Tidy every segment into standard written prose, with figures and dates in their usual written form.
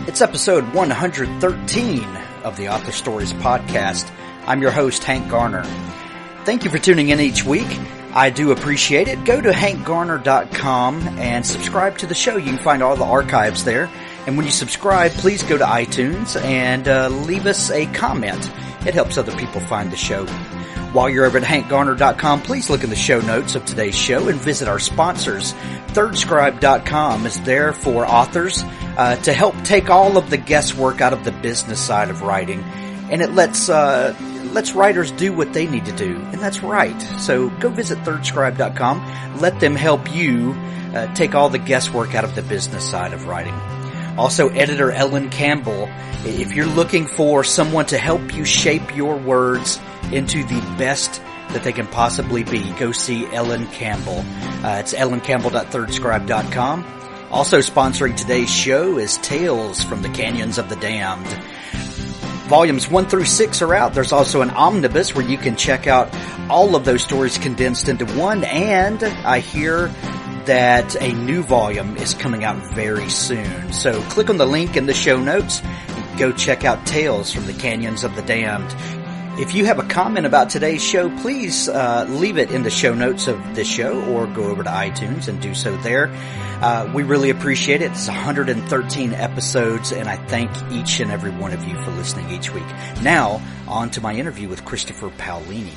It's episode 113 of the Author Stories podcast. I'm your host, Hank Garner. Thank you for tuning in each week. I do appreciate it. Go to hankgarner.com and subscribe to the show. You can find all the archives there. And when you subscribe, please go to iTunes and leave us a comment. It helps other people find the show. While you're over at hankgarner.com, please look in the show notes of today's show and visit our sponsors. ThirdScribe.com is there for authors to help take all of the guesswork out of the business side of writing. And it lets writers do what they need to do. And that's right. So go visit ThirdScribe.com. Let them help you take all the guesswork out of the business side of writing. Also, editor Ellen Campbell. If you're looking for someone to help you shape your words into the best that they can possibly be, go see Ellen Campbell. It's ellencampbell.thirdscribe.com. Also sponsoring today's show is Tales from the Canyons of the Damned. Volumes 1 through 6 are out. There's also an omnibus where you can check out all of those stories condensed into one, and I hear that a new volume is coming out very soon. So click on the link in the show notes and go check out Tales from the Canyons of the Damned. If you have a comment about today's show, please leave it in the show notes of this show or go over to iTunes and do so there. We really appreciate it. It's 113 episodes, and I thank each and every one of you for listening each week. Now, on to my interview with Christopher Paolini.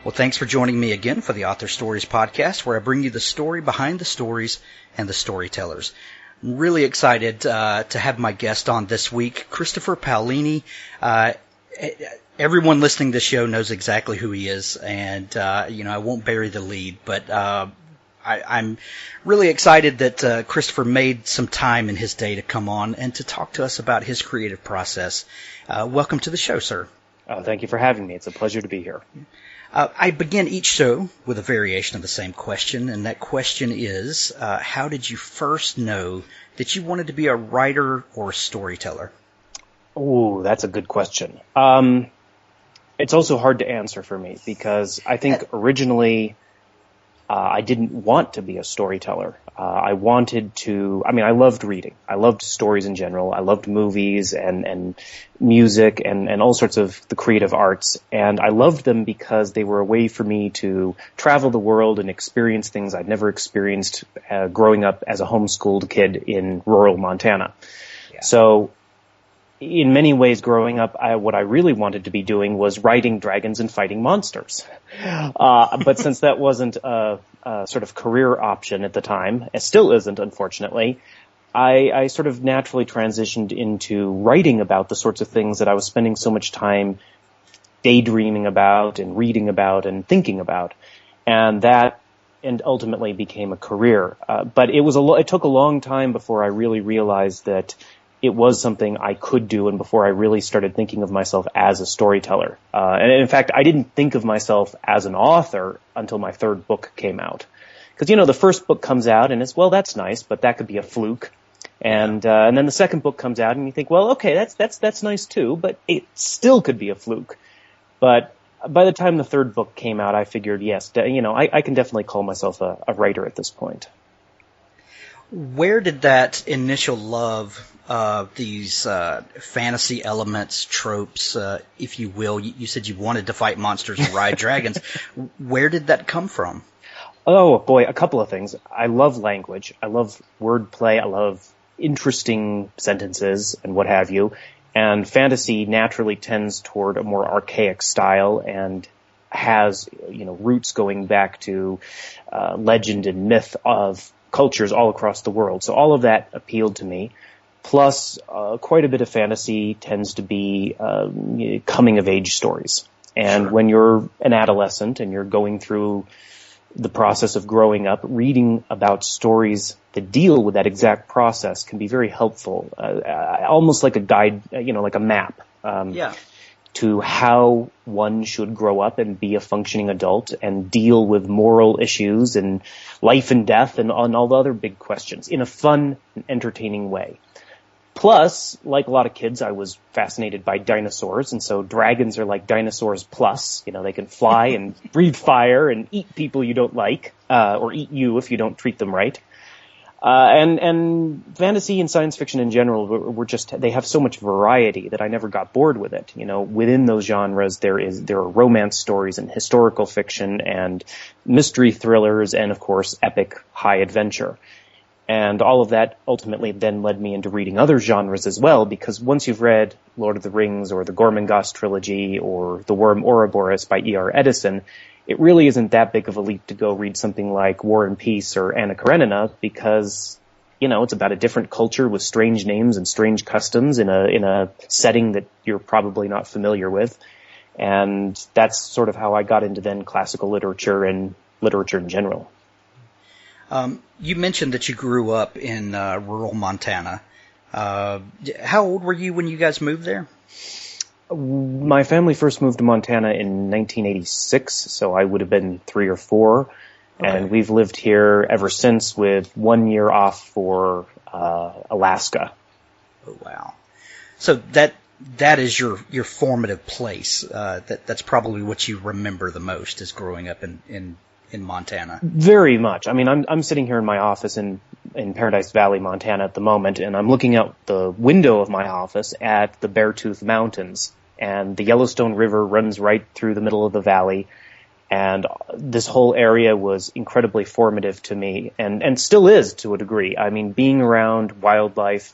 Well, thanks for joining me again for the Author Stories podcast, where I bring you the story behind the stories and the storytellers. I'm really excited to have my guest on this week, Christopher Paolini. Everyone listening to this show knows exactly who he is, and I won't bury the lead, but I'm really excited that Christopher made some time in his day to come on and to talk to us about his creative process. Welcome to the show, sir. Thank you for having me. It's a pleasure to be here. I begin each show with a variation of the same question, and that question is, how did you first know that you wanted to be a writer or a storyteller? Oh, that's a good question. It's also hard to answer for me because I think originally I didn't want to be a storyteller. I loved reading. I loved stories in general. I loved movies and music and all sorts of the creative arts. And I loved them because they were a way for me to travel the world and experience things I'd never experienced growing up as a homeschooled kid in rural Montana. Yeah. So in many ways, growing up, what I really wanted to be doing was riding dragons and fighting monsters. But since that wasn't a sort of career option at the time, it still isn't, unfortunately, I sort of naturally transitioned into writing about the sorts of things that I was spending so much time daydreaming about and reading about and thinking about. And that ultimately became a career. But it took a long time before I really realized that it was something I could do, and before I really started thinking of myself as a storyteller. And in fact, I didn't think of myself as an author until my third book came out. Because, the first book comes out, and it's, well, that's nice, but that could be a fluke. And then the second book comes out, and you think, well, okay, that's nice too, but it still could be a fluke. But by the time the third book came out, I figured, yes, I can definitely call myself a writer at this point. Where did that initial love of these fantasy elements, tropes, if you will, you said you wanted to fight monsters and ride dragons. Where did that come from? Oh, boy, a couple of things. I love language. I love wordplay. I love interesting sentences and what have you. And fantasy naturally tends toward a more archaic style and has, roots going back to legend and myth of cultures all across the world. So all of that appealed to me. Plus, quite a bit of fantasy tends to be coming-of-age stories. And When you're an adolescent and you're going through the process of growing up, reading about stories that deal with that exact process can be very helpful, almost like a guide, like a map. To how one should grow up and be a functioning adult and deal with moral issues and life and death and all the other big questions in a fun and entertaining way. Plus, like a lot of kids, I was fascinated by dinosaurs, and so dragons are like dinosaurs plus. They can fly and breathe fire and eat people you don't like, or eat you if you don't treat them right. And fantasy and science fiction in general they have so much variety that I never got bored with it. Within those genres, there are romance stories and historical fiction and mystery thrillers and, of course, epic high adventure. And all of that ultimately then led me into reading other genres as well, because once you've read Lord of the Rings or the Gormenghast trilogy or The Worm Ouroboros by E.R. Edison, it really isn't that big of a leap to go read something like War and Peace or Anna Karenina, because, it's about a different culture with strange names and strange customs in a setting that you're probably not familiar with. And that's sort of how I got into then classical literature and literature in general. You mentioned that you grew up in rural Montana. How old were you when you guys moved there? My family first moved to Montana in 1986, so I would have been 3 or 4. Okay. And we've lived here ever since, with 1 year off for Alaska. Oh, wow. So that is your formative place. That's probably what you remember the most, is growing up in Montana. Very much. I mean, I'm sitting here in my office in Paradise Valley, Montana at the moment, and I'm looking out the window of my office at the Beartooth Mountains. And the Yellowstone River runs right through the middle of the valley. And this whole area was incredibly formative to me, and still is to a degree. I mean, being around wildlife,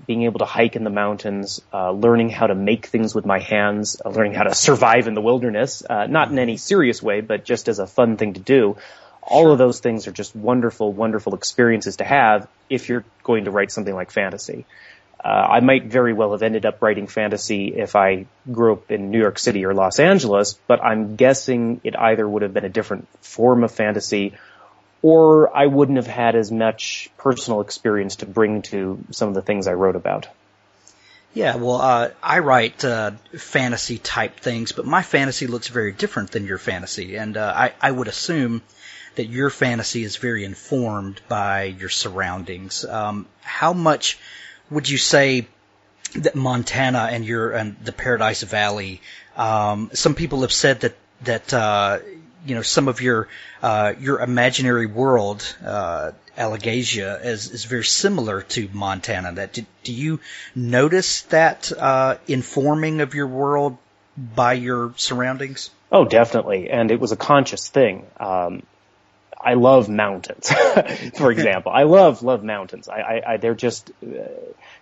being able to hike in the mountains, learning how to make things with my hands, learning how to survive in the wilderness, not in any serious way, but just as a fun thing to do. All of those things are just wonderful, wonderful experiences to have if you're going to write something like fantasy. I might very well have ended up writing fantasy if I grew up in New York City or Los Angeles, but I'm guessing it either would have been a different form of fantasy, or I wouldn't have had as much personal experience to bring to some of the things I wrote about. Yeah, well, I write fantasy type things, but my fantasy looks very different than your fantasy, and I would assume that your fantasy is very informed by your surroundings. How much would you say that Montana and the Paradise Valley? Some people have said that some of your imaginary world, Allegasia, is very similar to Montana. Do you notice that informing of your world by your surroundings? Oh, definitely, and it was a conscious thing. I love mountains, for example. I love mountains. They're just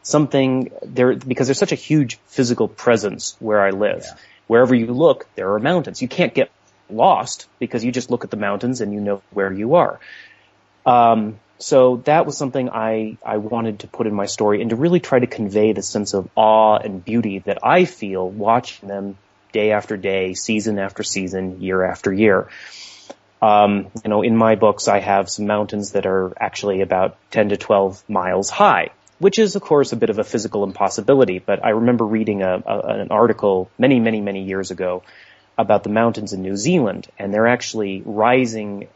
something there, because there's such a huge physical presence where I live. Yeah. Wherever you look, there are mountains. You can't get lost because you just look at the mountains and you know where you are. So that was something I wanted to put in my story, and to really try to convey the sense of awe and beauty that I feel watching them day after day, season after season, year after year. In my books, I have some mountains that are actually about 10 to 12 miles high, which is, of course, a bit of a physical impossibility. But I remember reading an article many, many, many years ago about the mountains in New Zealand, and they're actually rising.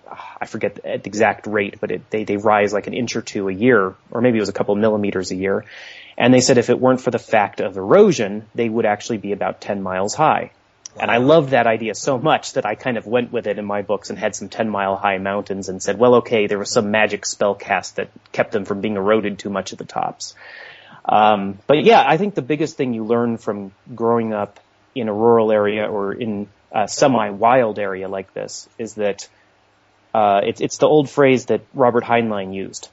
I forget the exact rate, but they rise like an inch or two a year, or maybe it was a couple millimeters a year. And they said if it weren't for the fact of erosion, they would actually be about 10 miles high. And I loved that idea so much that I kind of went with it in my books and had some 10-mile-high mountains and said, well, okay, there was some magic spell cast that kept them from being eroded too much at the tops. But yeah, I think the biggest thing you learn from growing up in a rural area or in a semi-wild area like this is that it's the old phrase that Robert Heinlein used,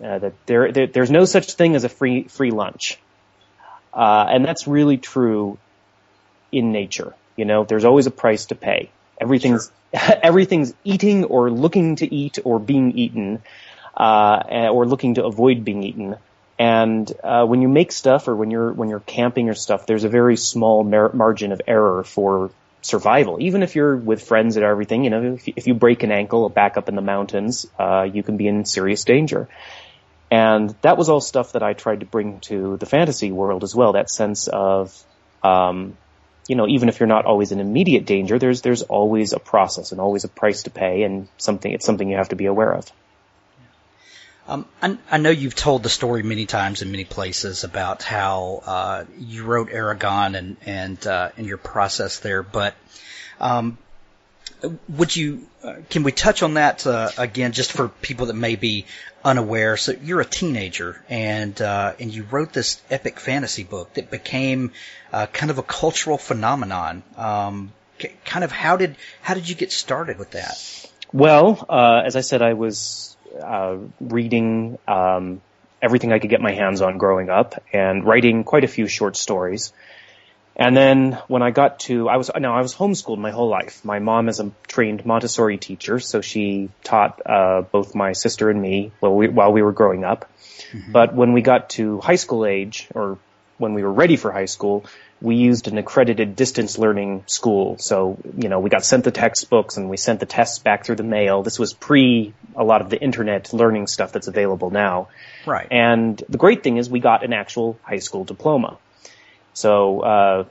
that there's no such thing as a free lunch. And that's really true in nature. There's always a price to pay. Everything's eating or looking to eat or being eaten, or looking to avoid being eaten. And when you make stuff or when you're camping your stuff, there's a very small margin of error for survival. Even if you're with friends and everything, if you break an ankle back up in the mountains, you can be in serious danger. And that was all stuff that I tried to bring to the fantasy world as well. That sense of even if you're not always in immediate danger, there's always a process and always a price to pay, and it's something you have to be aware of. I know you've told the story many times in many places about how you wrote Eragon and your process there, but Would you, can we touch on that again, just for people that may be unaware? So you're a teenager, and you wrote this epic fantasy book that became kind of a cultural phenomenon. Kind of how did you get started with that? Well, as I said, I was reading everything I could get my hands on growing up, and writing quite a few short stories. And then when I got to, I was homeschooled my whole life. My mom is a trained Montessori teacher, so she taught both my sister and me while we were growing up. Mm-hmm. But when we got to high school age, or when we were ready for high school, we used an accredited distance learning school. So, we got sent the textbooks and we sent the tests back through the mail. This was pre a lot of the internet learning stuff that's available now. Right. And the great thing is we got an actual high school diploma. So,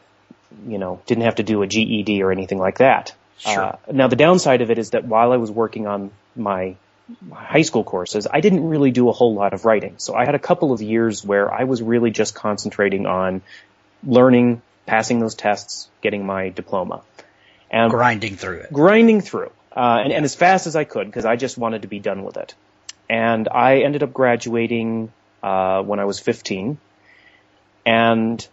didn't have to do a GED or anything like that. Sure. Now, the downside of it is that while I was working on my high school courses, I didn't really do a whole lot of writing. So I had a couple of years where I was really just concentrating on learning, passing those tests, getting my diploma. And grinding through it. And as fast as I could, because I just wanted to be done with it. And I ended up graduating when I was 15. And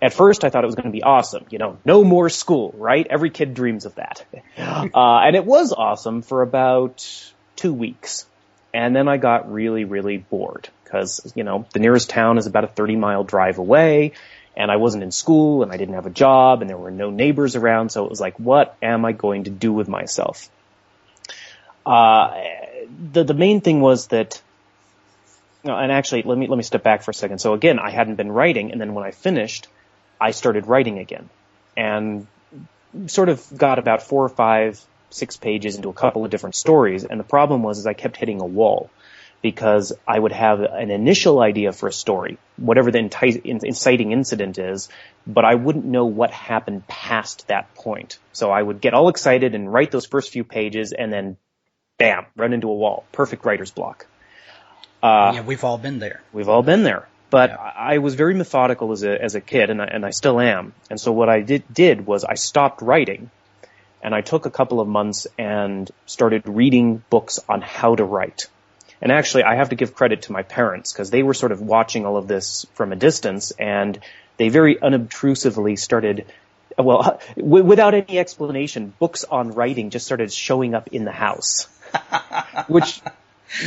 at first, I thought it was going to be awesome. No more school, right? Every kid dreams of that. And it was awesome for about 2 weeks. And then I got really, really bored because, the nearest town is about a 30-mile drive away, and I wasn't in school, and I didn't have a job, and there were no neighbors around. So it was like, what am I going to do with myself? The main thing was that, and actually, let me step back for a second. So again, I hadn't been writing, and then when I finished, I started writing again, and sort of got about 4 or 5, 6 pages into a couple of different stories. And the problem was I kept hitting a wall, because I would have an initial idea for a story, whatever the inciting incident is, but I wouldn't know what happened past that point. So I would get all excited and write those first few pages, and then, bam, run into a wall. Perfect writer's block. Yeah, we've all been there. But yeah. I was very methodical as a kid, and I still am. And so what I did was I stopped writing, and I took a couple of months and started reading books on how to write. And actually, I have to give credit to my parents, because they were sort of watching all of this from a distance, and they very unobtrusively started, without any explanation, books on writing just started showing up in the house, which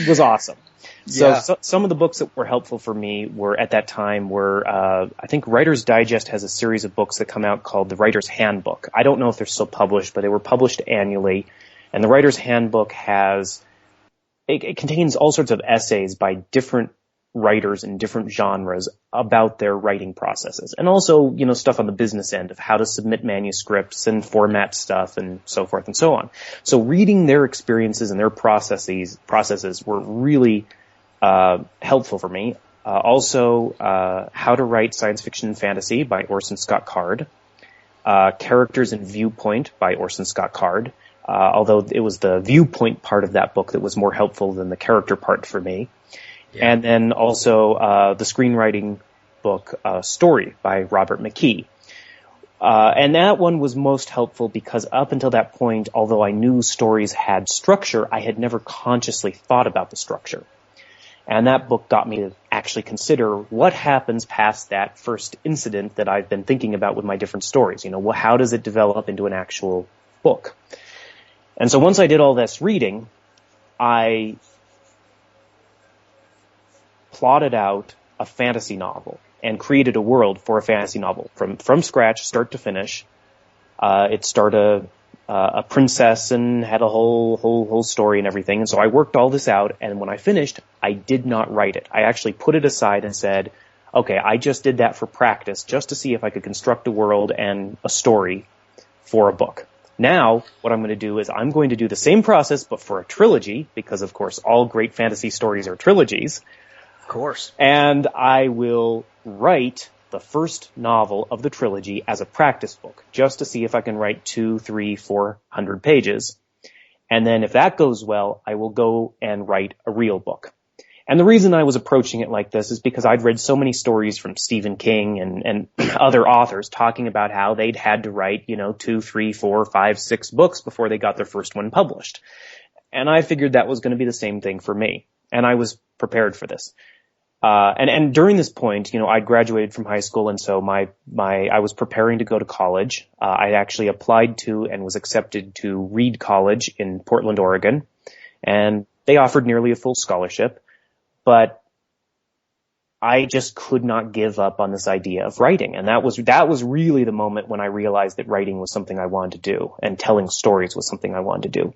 was awesome. Yeah. So some of the books that were helpful for me at that time were, I think Writer's Digest has a series of books that come out called The Writer's Handbook. I don't know if they're still published, but they were published annually. And The Writer's Handbook it contains all sorts of essays by different writers in different genres about their writing processes. And also, stuff on the business end of how to submit manuscripts and format stuff and so forth and so on. So reading their experiences and their processes were really helpful for me. Also, How to Write Science Fiction and Fantasy by Orson Scott Card. Characters and Viewpoint by Orson Scott Card. Although it was the viewpoint part of that book that was more helpful than the character part for me. Yeah. And then also the screenwriting book, Story by Robert McKee. And that one was most helpful because up until that point, although I knew stories had structure, I had never consciously thought about the structure. And that book got me to actually consider what happens past that first incident that I've been thinking about with my different stories. How does it develop into an actual book? And so once I did all this reading, I plotted out a fantasy novel and created a world for a fantasy novel from scratch, start to finish. It started a princess and had a whole story and everything. And so I worked all this out, and when I finished, I did not write it. I actually put it aside and said, okay, I just did that for practice, just to see if I could construct a world and a story for a book. Now, what I'm going to do is I'm going to do the same process, but for a trilogy, because, of course, all great fantasy stories are trilogies. Of course. And I will write the first novel of the trilogy as a practice book, just to see if I can write 200, 300, 400 pages. And then if that goes well, I will go and write a real book. And the reason I was approaching it like this is because I'd read so many stories from Stephen King and other authors talking about how they'd had to write, 2, 3, 4, 5, 6 books before they got their first one published. And I figured that was going to be the same thing for me. And I was prepared for this. And during this point, I graduated from high school, and so I was preparing to go to college. I actually applied to and was accepted to Reed College in Portland, Oregon, and they offered nearly a full scholarship. But I just could not give up on this idea of writing. And that was really the moment when I realized that writing was something I wanted to do, and telling stories was something I wanted to do.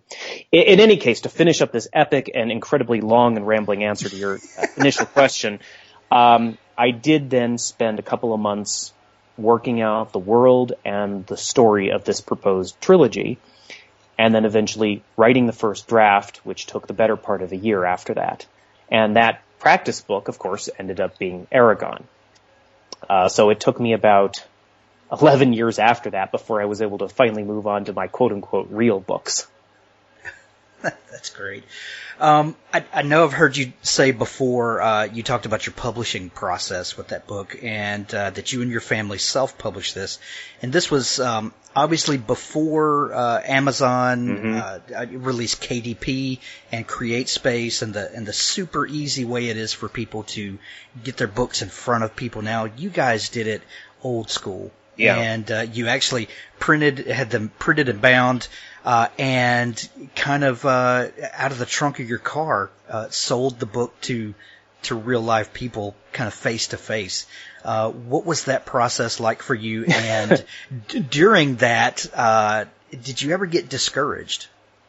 In any case, to finish up this epic and incredibly long and rambling answer to your initial question, I did then spend a couple of months working out the world and the story of this proposed trilogy, and then eventually writing the first draft, which took the better part of a year after that. And that practice book, of course, ended up being Eragon. So it took me about 11 years after that before I was able to finally move on to my quote-unquote real books. That's great. I know I've heard you say before, you talked about your publishing process with that book, and that you and your family self-published this. And this was obviously before Amazon released KDP and CreateSpace, and the super easy way it is for people to get their books in front of people now. You guys did it old school. Yeah. And you actually had them printed and bound, and kind of out of the trunk of your car sold the book to real live people, kind of face to face. What was that process like for you? And during that, did you ever get discouraged?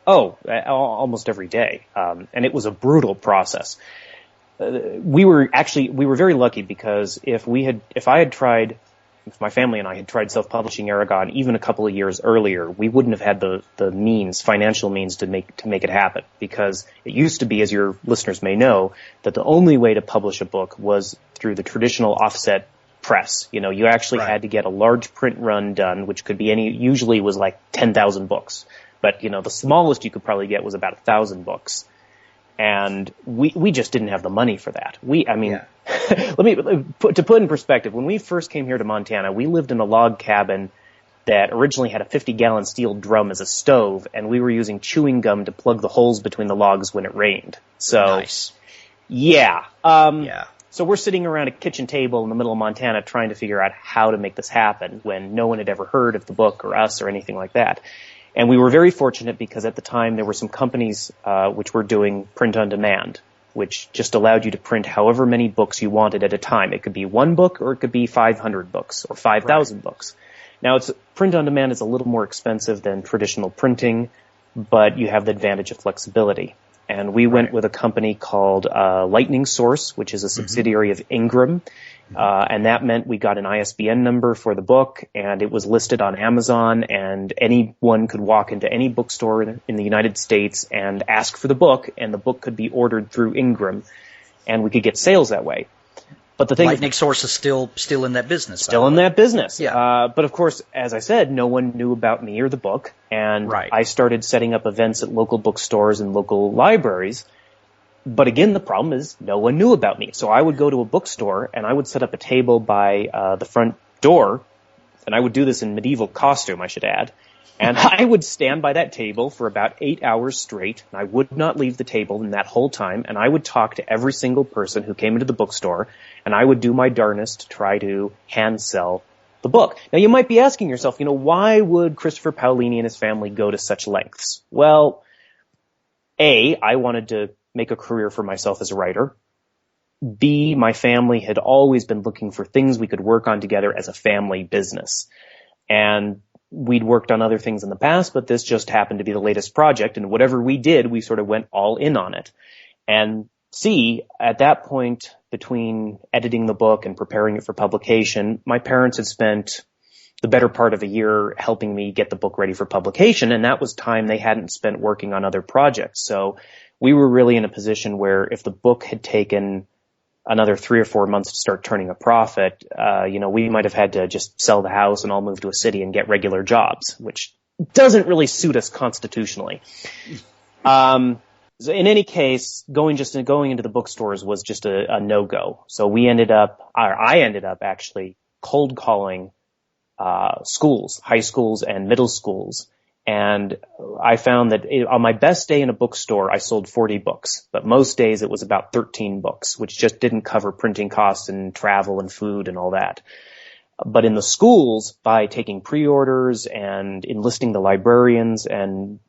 Oh, almost every day. And it was a brutal process. We were very lucky because if my family and I had tried self-publishing Eragon even a couple of years earlier, we wouldn't have had the financial means to make it happen. Because it used to be, as your listeners may know, that the only way to publish a book was through the traditional offset press. You actually had to get a large print run done, which could be usually was like 10,000 books. But, the smallest you could probably get was about 1,000 books. And we just didn't have the money for that. To put in perspective, when we first came here to Montana, we lived in a log cabin that originally had a 50-gallon steel drum as a stove, and we were using chewing gum to plug the holes between the logs when it rained. So, nice. Yeah. So we're sitting around a kitchen table in the middle of Montana trying to figure out how to make this happen when no one had ever heard of the book or us or anything like that. And we were very fortunate because at the time there were some companies which were doing print on demand, which just allowed you to print however many books you wanted at a time. It could be one book or it could be 500 books or 5,000 books. Now, print on demand is a little more expensive than traditional printing, but you have the advantage of flexibility. And we went with a company called Lightning Source, which is a subsidiary of Ingram. And that meant we got an ISBN number for the book, and it was listed on Amazon, and anyone could walk into any bookstore in the United States and ask for the book, and the book could be ordered through Ingram, and we could get sales that way. But the thing Lightning Source is still in that business. Still in that business. Yeah. But of course, as I said, no one knew about me or the book, and I started setting up events at local bookstores and local libraries. But again, the problem is no one knew about me. So I would go to a bookstore and I would set up a table by the front door, and I would do this in medieval costume, I should add. And I would stand by that table for about 8 hours straight, and I would not leave the table in that whole time, and I would talk to every single person who came into the bookstore, and I would do my darnest to try to hand sell the book. Now, you might be asking yourself, why would Christopher Paolini and his family go to such lengths? Well, A, I wanted to make a career for myself as a writer. B, my family had always been looking for things we could work on together as a family business. And we'd worked on other things in the past, but this just happened to be the latest project, and whatever we did, we sort of went all in on it. And C, at that point, between editing the book and preparing it for publication, my parents had spent the better part of a year helping me get the book ready for publication, and that was time they hadn't spent working on other projects. So we were really in a position where if the book had taken another 3 or 4 months to start turning a profit, we might have had to just sell the house and all move to a city and get regular jobs, which doesn't really suit us constitutionally. So in any case, going into the bookstores was just a no-go. So I ended up actually cold calling schools, high schools and middle schools. And I found that on my best day in a bookstore, I sold 40 books, but most days it was about 13 books, which just didn't cover printing costs and travel and food and all that. But in the schools, by taking pre-orders and enlisting the librarians and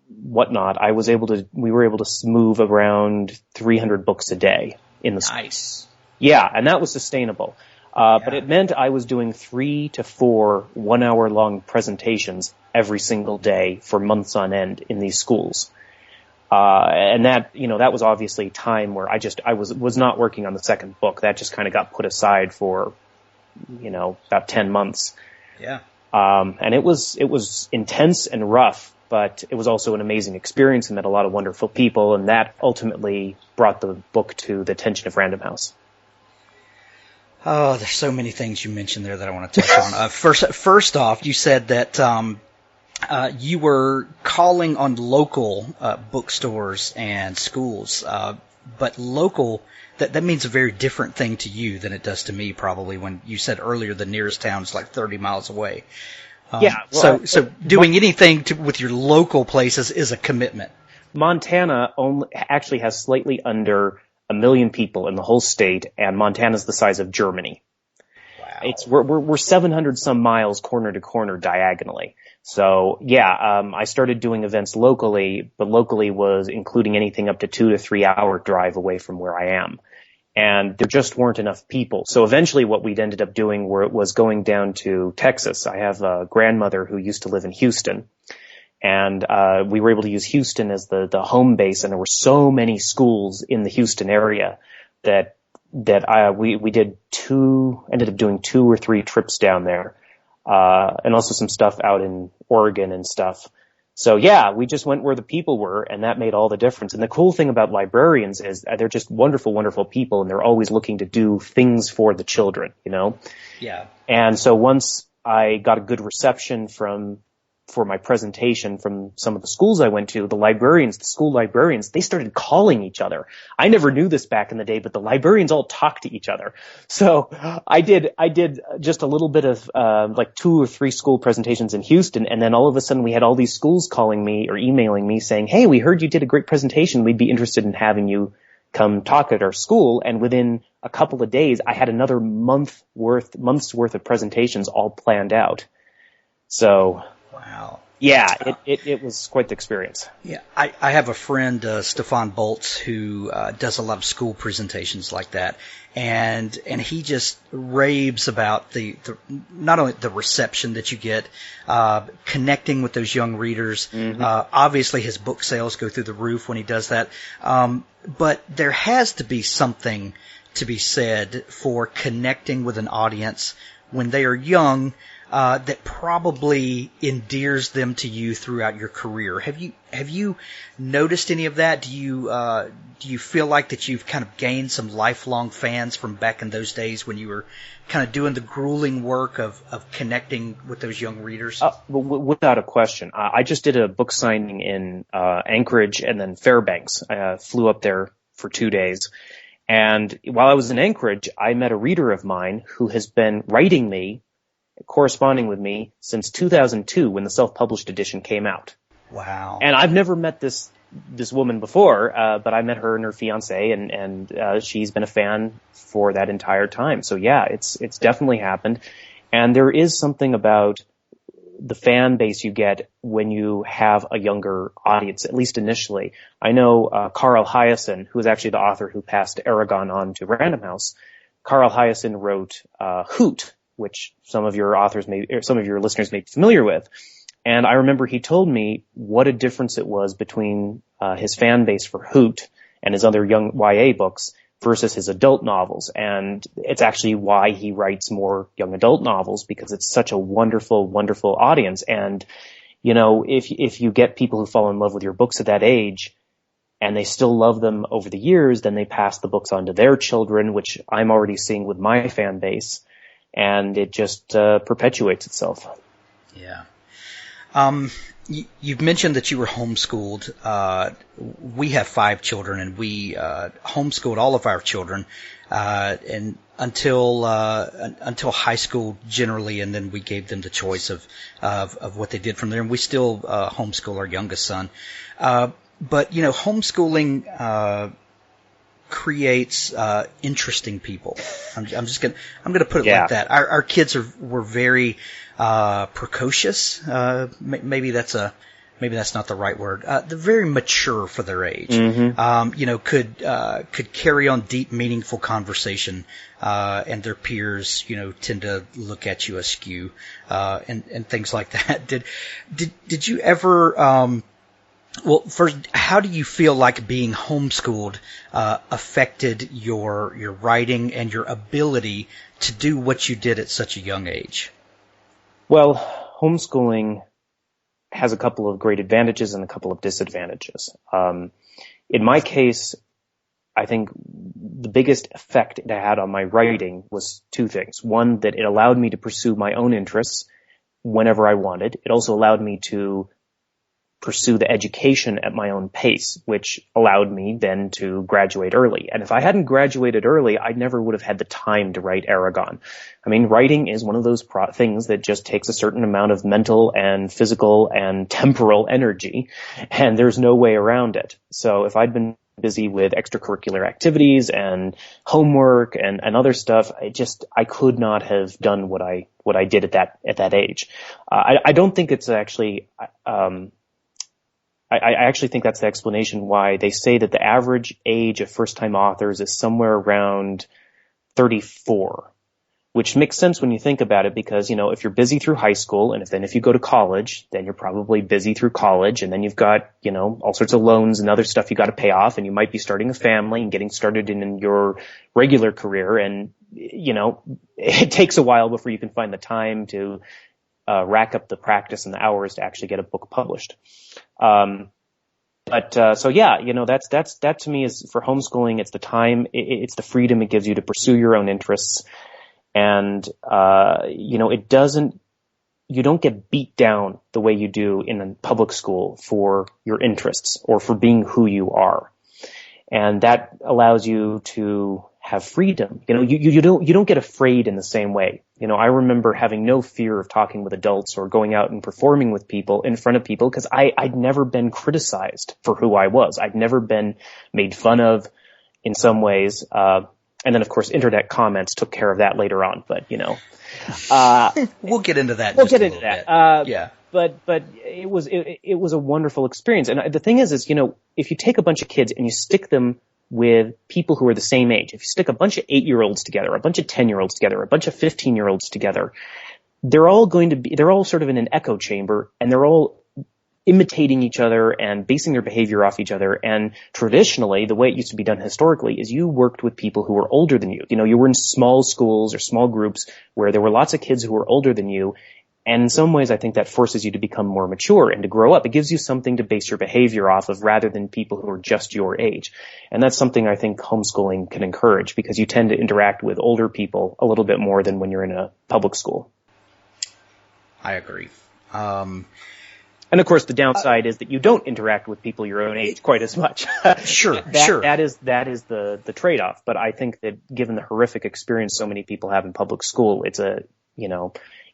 whatnot, we were able to move around 300 books a day in the Nice. Yeah, and that was sustainable. But it meant I was doing 3 to 4 1-hour-long presentations every single day for months on end in these schools. And that was obviously time where I was not working on the second book. That just kind of got put aside for, about 10 months. Yeah. And it was intense and rough, but it was also an amazing experience and met a lot of wonderful people, and that ultimately brought the book to the attention of Random House. Oh, there's so many things you mentioned there that I want to touch on. First off, you said that you were calling on local bookstores and schools, but local, that means a very different thing to you than it does to me, probably, when you said earlier the nearest town is like 30 miles away. So doing anything with your local places is a commitment. Montana actually has slightly under 1 million people in the whole state, and Montana's the size of Germany. Wow. We're 700 some miles corner to corner diagonally. So I started doing events locally, but locally was including anything up to 2 to 3 hour drive away from where I am. And there just weren't enough people. So eventually what we'd ended up doing was going down to Texas. I have a grandmother who used to live in Houston. And we were able to use Houston as the home base, and there were so many schools in the Houston area that we ended up doing 2 or 3 trips down there, and also some stuff out in Oregon and stuff. So we just went where the people were, and that made all the difference. And the cool thing about librarians is they're just wonderful, wonderful people, and they're always looking to do things for the children, Yeah. And so once I got a good reception for my presentation from some of the schools I went to, the school librarians, they started calling each other. I never knew this back in the day, but the librarians all talk to each other. So I did just a little bit of, 2 or 3 school presentations in Houston. And then all of a sudden we had all these schools calling me or emailing me saying, "Hey, we heard you did a great presentation. We'd be interested in having you come talk at our school." And within a couple of days, I had another month's worth of presentations all planned out. So, wow. Yeah, it was quite the experience. Yeah, I have a friend, Stefan Boltz, who does a lot of school presentations like that, and he just raves about the not only the reception that you get, connecting with those young readers. Mm-hmm. Obviously, his book sales go through the roof when he does that, but there has to be something to be said for connecting with an audience when they are young. That probably endears them to you throughout your career. Have you noticed any of that? Do you feel like that you've kind of gained some lifelong fans from back in those days when you were kind of doing the grueling work of connecting with those young readers? Without a question. I just did a book signing in Anchorage and then Fairbanks. I flew up there for 2 days. And while I was in Anchorage, I met a reader of mine who has been writing me, corresponding with me since 2002 when the self-published edition came out. Wow. And I've never met this woman before, but I met her and her fiance, and she's been a fan for that entire time. So it's definitely happened. And there is something about the fan base you get when you have a younger audience, at least initially. I know Carl Hiaasen, who is actually the author who passed Eragon on to Random House. Carl Hiaasen wrote Hoot, which some of your listeners may be familiar with. And I remember he told me what a difference it was between his fan base for Hoot and his other young YA books versus his adult novels. And it's actually why he writes more young adult novels, because it's such a wonderful, wonderful audience. And, if you get people who fall in love with your books at that age and they still love them over the years, then they pass the books on to their children, which I'm already seeing with my fan base. And it just perpetuates itself. Yeah. You've mentioned that you were homeschooled. We have 5 children, and we homeschooled all of our children, and until high school generally, and then we gave them the choice of what they did from there. And we still homeschool our youngest son. But homeschooling creates interesting people. I'm gonna put it like that. Our kids were very precocious. Maybe that's not the right word. They're very mature for their age. Mm-hmm. Could carry on deep, meaningful conversation, and their peers, tend to look at you askew, and things like that. Did you ever, well, first, how do you feel like being homeschooled affected your writing and your ability to do what you did at such a young age? Well, homeschooling has a couple of great advantages and a couple of disadvantages. In my case, I think the biggest effect it had on my writing was 2 things. One, that it allowed me to pursue my own interests whenever I wanted. It also allowed me to pursue the education at my own pace, which allowed me then to graduate early. And if I hadn't graduated early, I never would have had the time to write Eragon. I mean, writing is one of those things that just takes a certain amount of mental and physical and temporal energy, and there's no way around it. So if I'd been busy with extracurricular activities and homework and other stuff, I could not have done what I did at that age. I don't think it's actually, I actually think that's the explanation why they say that the average age of first-time authors is somewhere around 34, which makes sense when you think about it because, if you're busy through high school and if you go to college, then you're probably busy through college and then you've got, all sorts of loans and other stuff you got to pay off and you might be starting a family and getting started in your regular career and, it takes a while before you can find the time to rack up the practice and the hours to actually get a book published. That to me is for homeschooling. It's the time, it's the freedom it gives you to pursue your own interests. And, you don't get beat down the way you do in a public school for your interests or for being who you are. And that allows you to have freedom. You don't get afraid in the same way. I remember having no fear of talking with adults or going out and performing with people in front of people because I'd never been criticized for who I was. I'd never been made fun of in some ways. And then of course internet comments took care of that later on, but we'll get into that. We'll get into that. Yeah. But it was a wonderful experience. And the thing is, if you take a bunch of kids and you stick them with people who are the same age, if you stick a bunch of 8-year-olds together, a bunch of 10-year-olds together, a bunch of 15-year-olds together, they're all sort of in an echo chamber and they're all imitating each other and basing their behavior off each other. And traditionally, the way it used to be done historically is you worked with people who were older than you. You were in small schools or small groups where there were lots of kids who were older than you. And in some ways, I think that forces you to become more mature and to grow up. It gives you something to base your behavior off of rather than people who are just your age. And that's something I think homeschooling can encourage because you tend to interact with older people a little bit more than when you're in a public school. I agree. And of course, the downside is that you don't interact with people your own age quite as much. Sure. That is the trade-off. But I think that given the horrific experience so many people have in public school, it's a,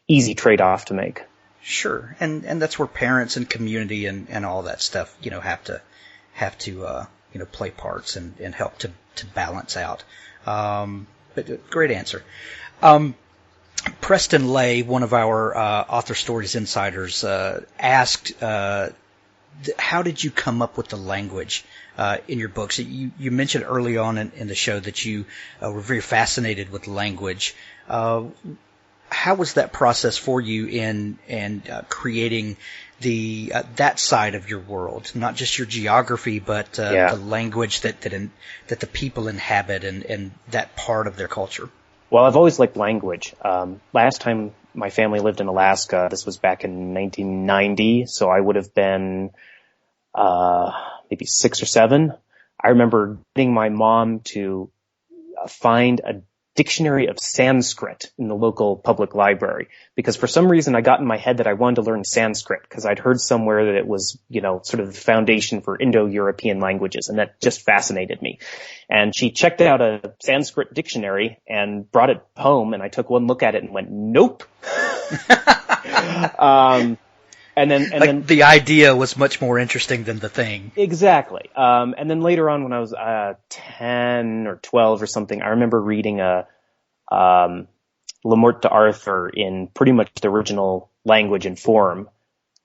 easy trade-off to make. Sure. And that's where parents and community and all that stuff, have to play parts and help to balance out. But great answer. Preston Lay, one of our Author Stories insiders, asked, how did you come up with the language in your books? You mentioned early on in the show that you were very fascinated with language. How was that process for you in creating that side of your world, not just your geography, but the language that the people inhabit and that part of their culture? Well, I've always liked language. Last time my family lived in Alaska, this was back in 1990, so I would have been maybe 6 or 7. I remember getting my mom to find dictionary of Sanskrit in the local public library, because for some reason I got in my head that I wanted to learn Sanskrit because I'd heard somewhere that it was, sort of the foundation for Indo-European languages, and that just fascinated me. And she checked out a Sanskrit dictionary and brought it home, and I took one look at it and went, nope. And then the idea was much more interesting than the thing. Exactly. And then later on, when I was 10 or 12 or something, I remember reading Le Morte d'Arthur in pretty much the original language and form,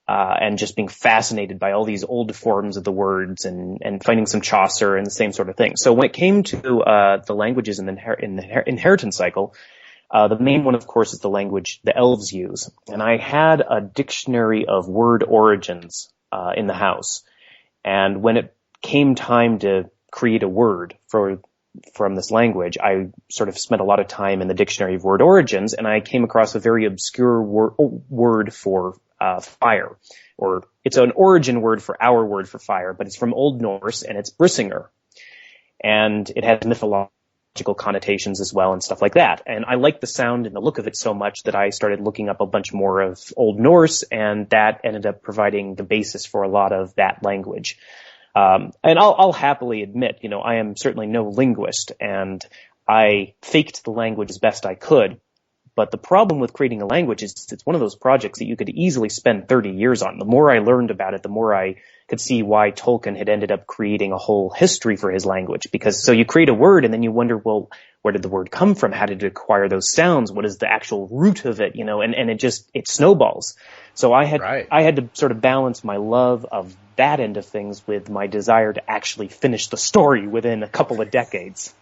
and just being fascinated by all these old forms of the words, and finding some Chaucer and the same sort of thing. So when it came to the languages in the inheritance cycle, the main one, of course, is the language the elves use. And I had a dictionary of word origins in the house. And when it came time to create a word from this language, I sort of spent a lot of time in the dictionary of word origins, and I came across a very obscure word for fire. Or it's an origin word for our word for fire, but it's from Old Norse, and it's brissinger. And it has mythological connotations as well and stuff like that. And I liked the sound and the look of it so much that I started looking up a bunch more of Old Norse, and that ended up providing the basis for a lot of that language. And I'll happily admit, I am certainly no linguist, and I faked the language as best I could. But the problem with creating a language is it's one of those projects that you could easily spend 30 years on. The more I learned about it, the more I could see why Tolkien had ended up creating a whole history for his language. Because so you create a word and then you wonder, well, where did the word come from? How did it acquire those sounds? What is the actual root of it? And it snowballs. So I had to sort of balance my love of that end of things with my desire to actually finish the story within a couple of decades.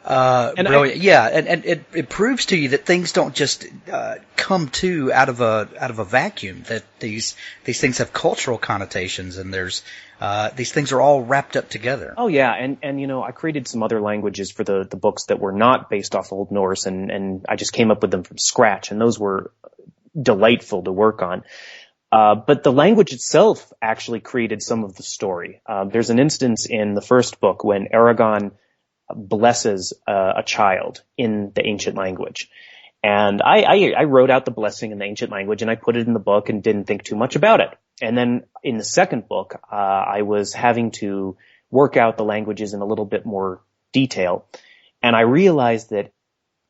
Brilliant. And it proves to you that things don't just come to out of a vacuum. That these things have cultural connotations, and there's these things are all wrapped up together. Oh yeah, and I created some other languages for the books that were not based off Old Norse, and I just came up with them from scratch, and those were delightful to work on. But the language itself actually created some of the story. There's an instance in the first book when Eragon blesses a child in the ancient language. And I wrote out the blessing in the ancient language, and I put it in the book and didn't think too much about it. And then in the second book, I was having to work out the languages in a little bit more detail. And I realized that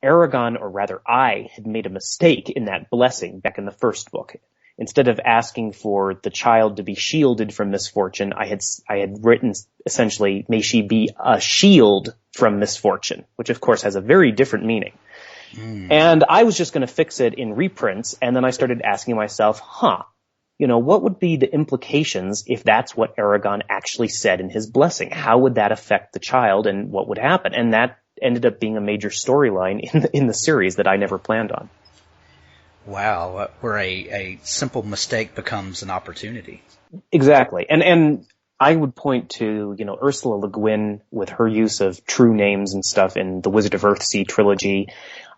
Eragon, or rather I, had made a mistake in that blessing back in the first book. Instead of asking for the child to be shielded from misfortune, I had written essentially, may she be a shield from misfortune, which of course has a very different meaning. And I was just going to fix it in reprints, and then I started asking myself, what would be the implications if that's what Eragon actually said in his blessing? How would that affect the child, and what would happen? And that ended up being a major storyline in the series that I never planned on. Wow, where a simple mistake becomes an opportunity. Exactly. And I would point to, Ursula Le Guin with her use of true names and stuff in the Wizard of Earthsea trilogy,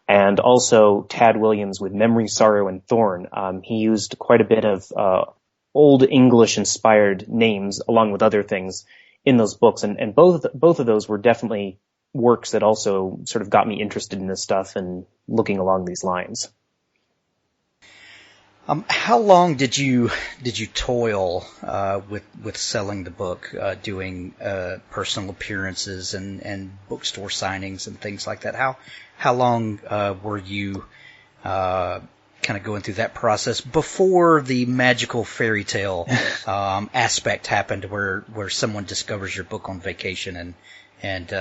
and also Tad Williams with Memory, Sorrow, and Thorn. He used quite a bit of Old English-inspired names along with other things in those books, and both of those were definitely works that also sort of got me interested in this stuff and looking along these lines. How long did you toil with selling the book, doing personal appearances and bookstore signings and things like that? How long were you kind of going through that process before the magical fairy tale aspect happened, where someone discovers your book on vacation and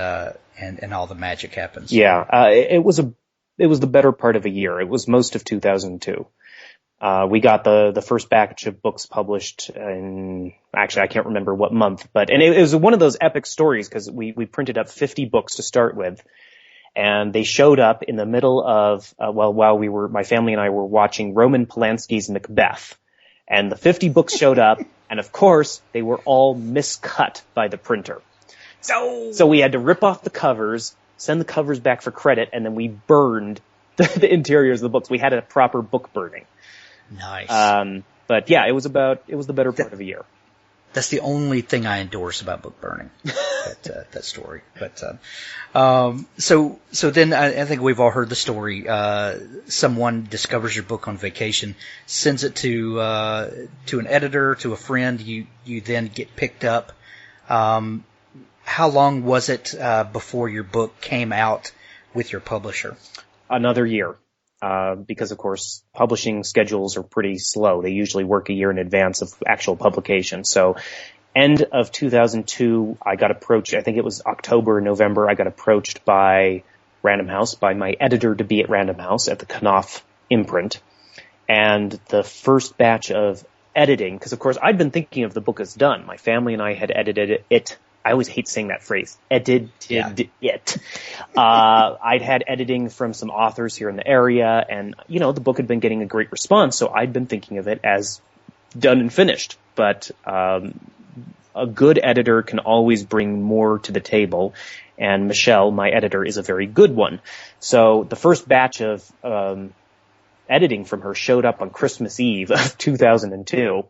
all the magic happens? Yeah, it was the better part of a year. It was most of 2002. We got the first batch of books published in, actually I can't remember what month, and it was one of those epic stories because we printed up 50 books to start with, and they showed up in the middle of, while my family and I were watching Roman Polanski's Macbeth, and the 50 books showed up, and of course they were all miscut by the printer. So we had to rip off the covers, send the covers back for credit, and then we burned the interiors of the books. We had a proper book burning. Nice. But yeah, it was the better part of a year. That's the only thing I endorse about book burning. That story. But so then I think we've all heard the story. Someone discovers your book on vacation, sends it to an editor, to a friend. You then get picked up. How long was it before your book came out with your publisher? Another year. Because of course publishing schedules are pretty slow. They usually work a year in advance of actual publication. So end of 2002, I got approached, I think it was October, November, I got approached by Random House, by my editor to be at Random House at the Knopf imprint. And the first batch of editing, because of course I'd been thinking of the book as done. My family and I had edited it. I always hate saying that phrase. Edited it. I'd had editing from some authors here in the area, and, the book had been getting a great response, so I'd been thinking of it as done and finished. But a good editor can always bring more to the table, and Michelle, my editor, is a very good one. So the first batch of editing from her showed up on Christmas Eve of 2002,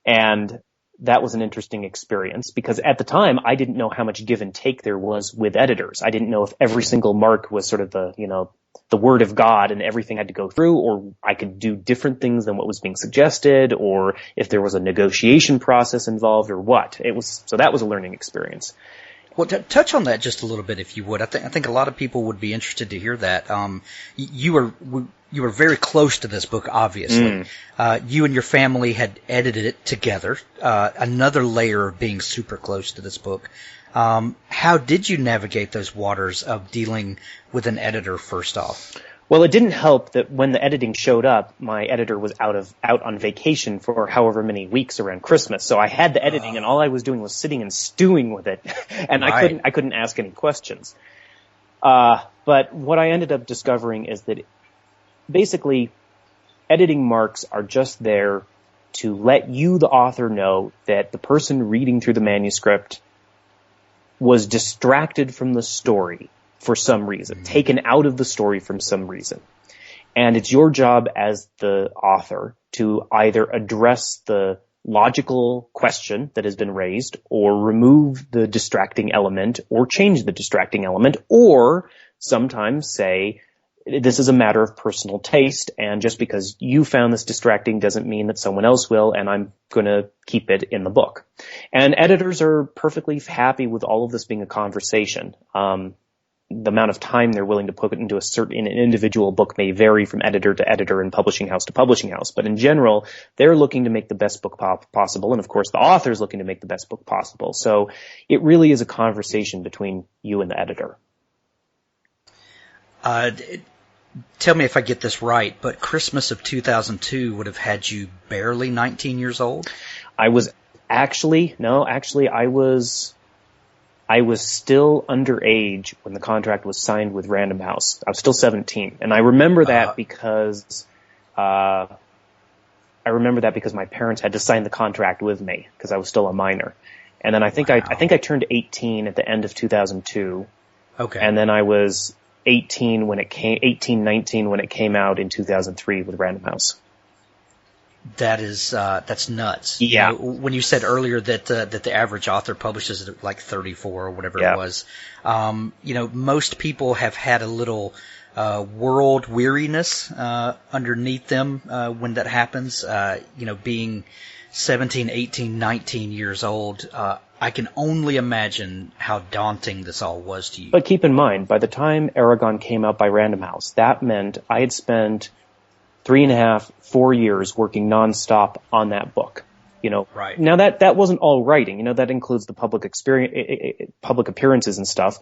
and that was an interesting experience because at the time I didn't know how much give and take there was with editors. I didn't know if every single mark was sort of the word of God and everything had to go through, or I could do different things than what was being suggested, or if there was a negotiation process involved or what. So that was a learning experience. Well, touch on that just a little bit, if you would. I think a lot of people would be interested to hear that. You were very close to this book, obviously. You and your family had edited it together. Another layer of being super close to this book. How did you navigate those waters of dealing with an editor first off? Well, it didn't help that when the editing showed up, my editor was out on vacation for however many weeks around Christmas. So I had the editing, and all I was doing was sitting and stewing with it, and right. I couldn't ask any questions. But what I ended up discovering is that basically editing marks are just there to let you, the author, know that the person reading through the manuscript was distracted from the story for some reason, taken out of the story from some reason. And it's your job as the author to either address the logical question that has been raised, or remove the distracting element, or change the distracting element, or sometimes say, this is a matter of personal taste, and just because you found this distracting doesn't mean that someone else will, and I'm going to keep it in the book. And editors are perfectly happy with all of this being a conversation. The amount of time they're willing to put into an individual book may vary from editor to editor and publishing house to publishing house. But in general, they're looking to make the best book possible. And of course, the author's looking to make the best book possible. So it really is a conversation between you and the editor. Tell me if I get this right, but Christmas of 2002 would have had you barely 19 years old? I was still underage when the contract was signed with Random House. I was still 17. And I remember that because my parents had to sign the contract with me because I was still a minor. And then I think I turned 18 at the end of 2002. Okay. And then I was 19 when it came out in 2003 with Random House. That's nuts. Yeah. When you said earlier that the average author publishes at like 34 or whatever it was, most people have had a little world weariness underneath them when that happens. Being 17, 18, 19 years old, I can only imagine how daunting this all was to you. But keep in mind, by the time Eragon came out by Random House, that meant I had spent 3.5, 4 years working nonstop on that book. Right. Now that wasn't all writing. That includes the public appearances and stuff.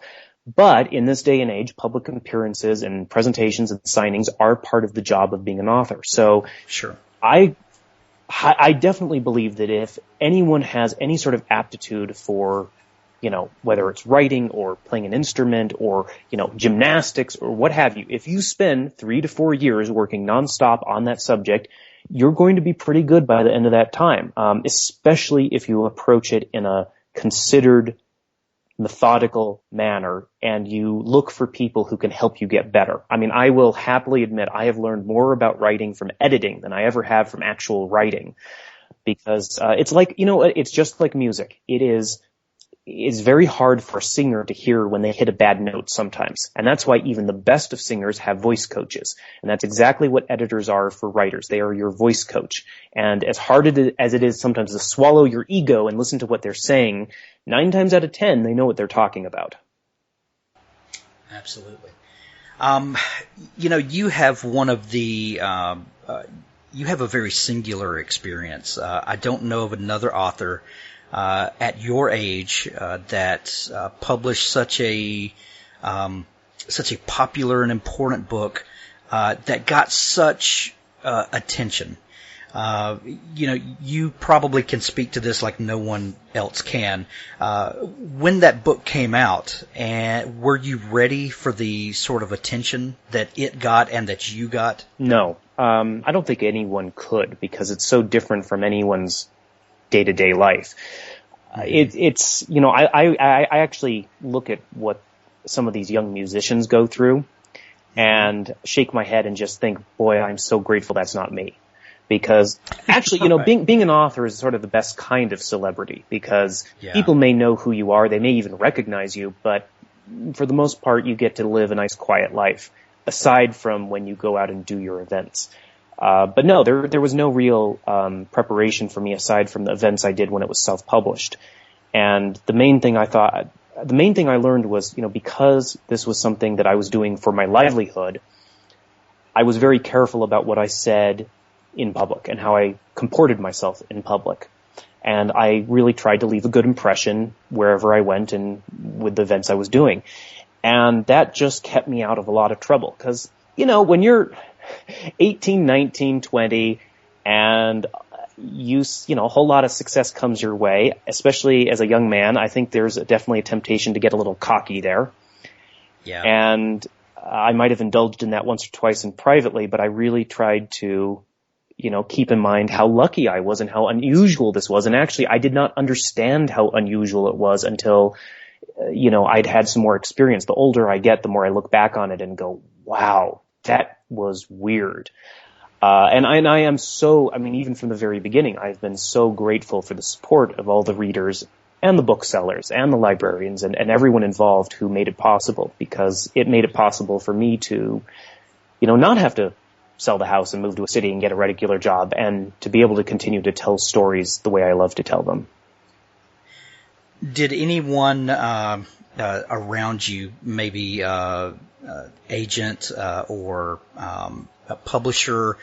But in this day and age, public appearances and presentations and signings are part of the job of being an author. So sure. I definitely believe that if anyone has any sort of aptitude for, whether it's writing or playing an instrument or, gymnastics or what have you, if you spend 3 to 4 years working nonstop on that subject, you're going to be pretty good by the end of that time, especially if you approach it in a considered, methodical manner and you look for people who can help you get better. I mean, I will happily admit I have learned more about writing from editing than I ever have from actual writing. because it's like, it's just like music. It's very hard for a singer to hear when they hit a bad note sometimes. And that's why even the best of singers have voice coaches. And that's exactly what editors are for writers. They are your voice coach. And as hard as it is sometimes to swallow your ego and listen to what they're saying, 9 times out of 10, they know what they're talking about. Absolutely. You have one of the, you have a very singular experience. I don't know of another author at your age that published such a popular and important book that got such attention. You probably can speak to this like no one else can. When that book came out, and were you ready for the sort of attention that it got and that you got? No, I don't think anyone could, because it's so different from anyone's day-to-day life. I actually look at what some of these young musicians go through and shake my head and just think, boy, I'm so grateful that's not me. Because actually, being an author is sort of the best kind of celebrity, because people may know who you are, they may even recognize you, but for the most part, you get to live a nice, quiet life, aside from when you go out and do your events. But no, there was no real preparation for me aside from the events I did when it was self-published. And the main thing I learned was, because this was something that I was doing for my livelihood, I was very careful about what I said in public and how I comported myself in public. And I really tried to leave a good impression wherever I went and with the events I was doing. And that just kept me out of a lot of trouble, because, when you're 18, 19, 20, and a whole lot of success comes your way, especially as a young man, I think there's definitely a temptation to get a little cocky there. Yeah. And I might have indulged in that once or twice in privately, but I really tried to, keep in mind how lucky I was and how unusual this was. And actually, I did not understand how unusual it was until, I'd had some more experience. The older I get, the more I look back on it and go, wow, that was weird. And I am so, even from the very beginning, I've been so grateful for the support of all the readers and the booksellers and the librarians and everyone involved who made it possible, because it made it possible for me to, not have to sell the house and move to a city and get a regular job, and to be able to continue to tell stories the way I love to tell them. Did anyone around you, maybe agent or a publisher,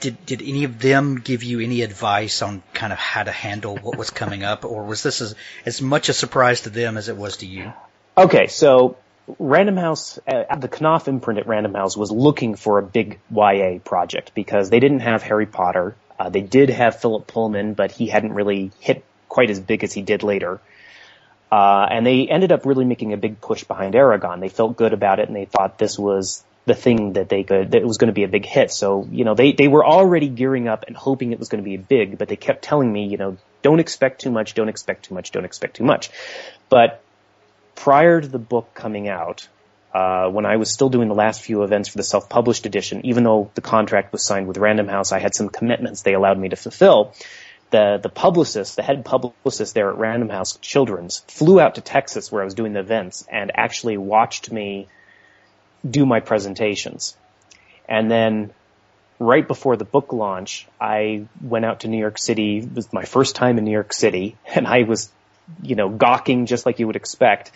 did any of them give you any advice on kind of how to handle what was coming up, or was this as much a surprise to them as it was to you? Okay, so Random House, the Knopf imprint at Random House was looking for a big YA project, because they didn't have Harry Potter. They did have Philip Pullman, but he hadn't really hit quite as big as he did later. And they ended up really making a big push behind Eragon. They felt good about it, and they thought this was the thing that it was going to be a big hit. So, they were already gearing up and hoping it was going to be big, but they kept telling me, don't expect too much, don't expect too much, don't expect too much. But prior to the book coming out, when I was still doing the last few events for the self-published edition, even though the contract was signed with Random House, I had some commitments they allowed me to fulfill. The publicist, the head publicist there at Random House Children's, flew out to Texas where I was doing the events and actually watched me do my presentations. And then right before the book launch, I went out to New York City. It was my first time in New York City, and I was, gawking just like you would expect.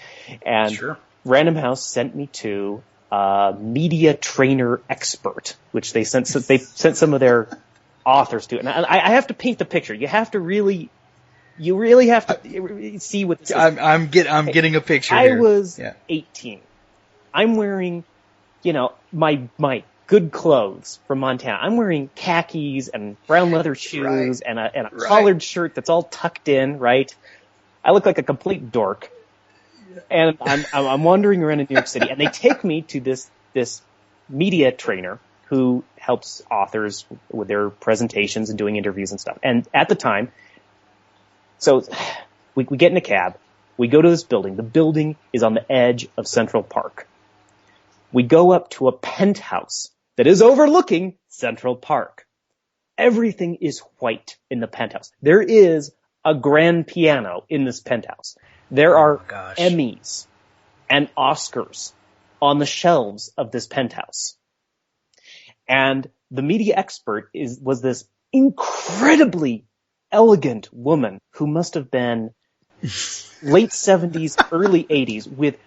And sure. Random House sent me to a media trainer expert, which they sent some of their authors to. And I have to paint the picture. You really have to see what this is. I'm getting a picture I here. was 18. I'm wearing, my good clothes from Montana. I'm wearing khakis and brown leather shoes and a collared shirt that's all tucked in, right? I look like a complete dork. And I'm wandering around in New York City, and they take me to this media trainer who helps authors with their presentations and doing interviews and stuff. And at the time, so we get in a cab, we go to this building. The building is on the edge of Central Park. We go up to a penthouse that is overlooking Central Park. Everything is white in the penthouse. There is a grand piano in this penthouse. There are Emmys and Oscars on the shelves of this penthouse. And the media expert was this incredibly elegant woman who must have been late 70s, early 80s, with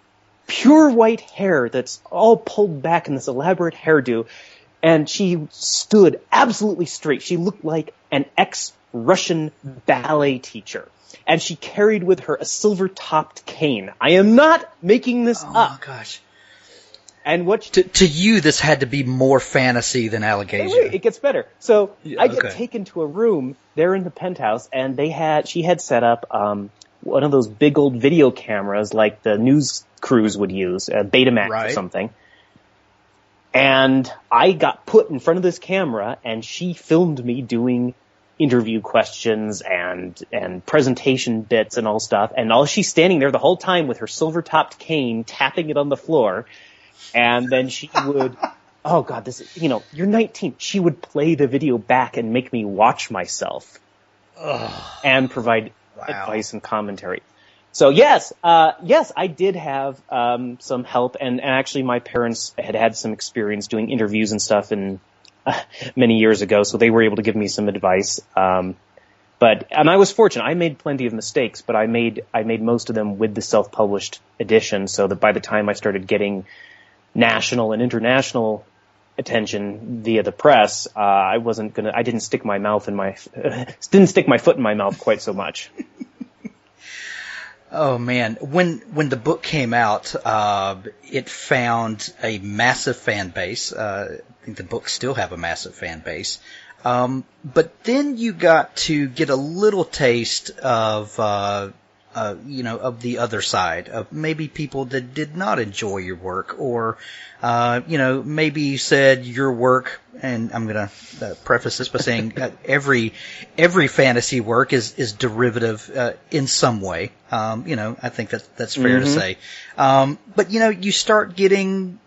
pure white hair that's all pulled back in this elaborate hairdo. And she stood absolutely straight. She looked like an ex-Russian ballet teacher. And she carried with her a silver-topped cane. I am not making this up. Oh, my gosh. And what to you, this had to be more fantasy than Allegasia. Wait, it gets better. So I get taken to a room there in the penthouse, and she had set up one of those big old video cameras like the news crews would use, a Betamax or something. And I got put in front of this camera, and she filmed me doing interview questions and presentation bits and all stuff. And she's standing there the whole time with her silver-topped cane, tapping it on the floor. And then she would, oh God, you're 19. She would play the video back and make me watch myself and provide advice and commentary. So yes, I did have some help, and actually my parents had some experience doing interviews and stuff many years ago, so they were able to give me some advice. And I was fortunate. I made plenty of mistakes, but I made most of them with the self-published edition, so that by the time I started getting national and international attention via the press, I didn't stick my foot in my mouth quite so much. Oh man, when the book came out, it found a massive fan base. I think the books still have a massive fan base. But then you got to get a little taste of the other side, of maybe people that did not enjoy your work, or, maybe you said your work, and I'm going to preface this by saying every fantasy work is derivative in some way. I think that's fair to say. But you start getting,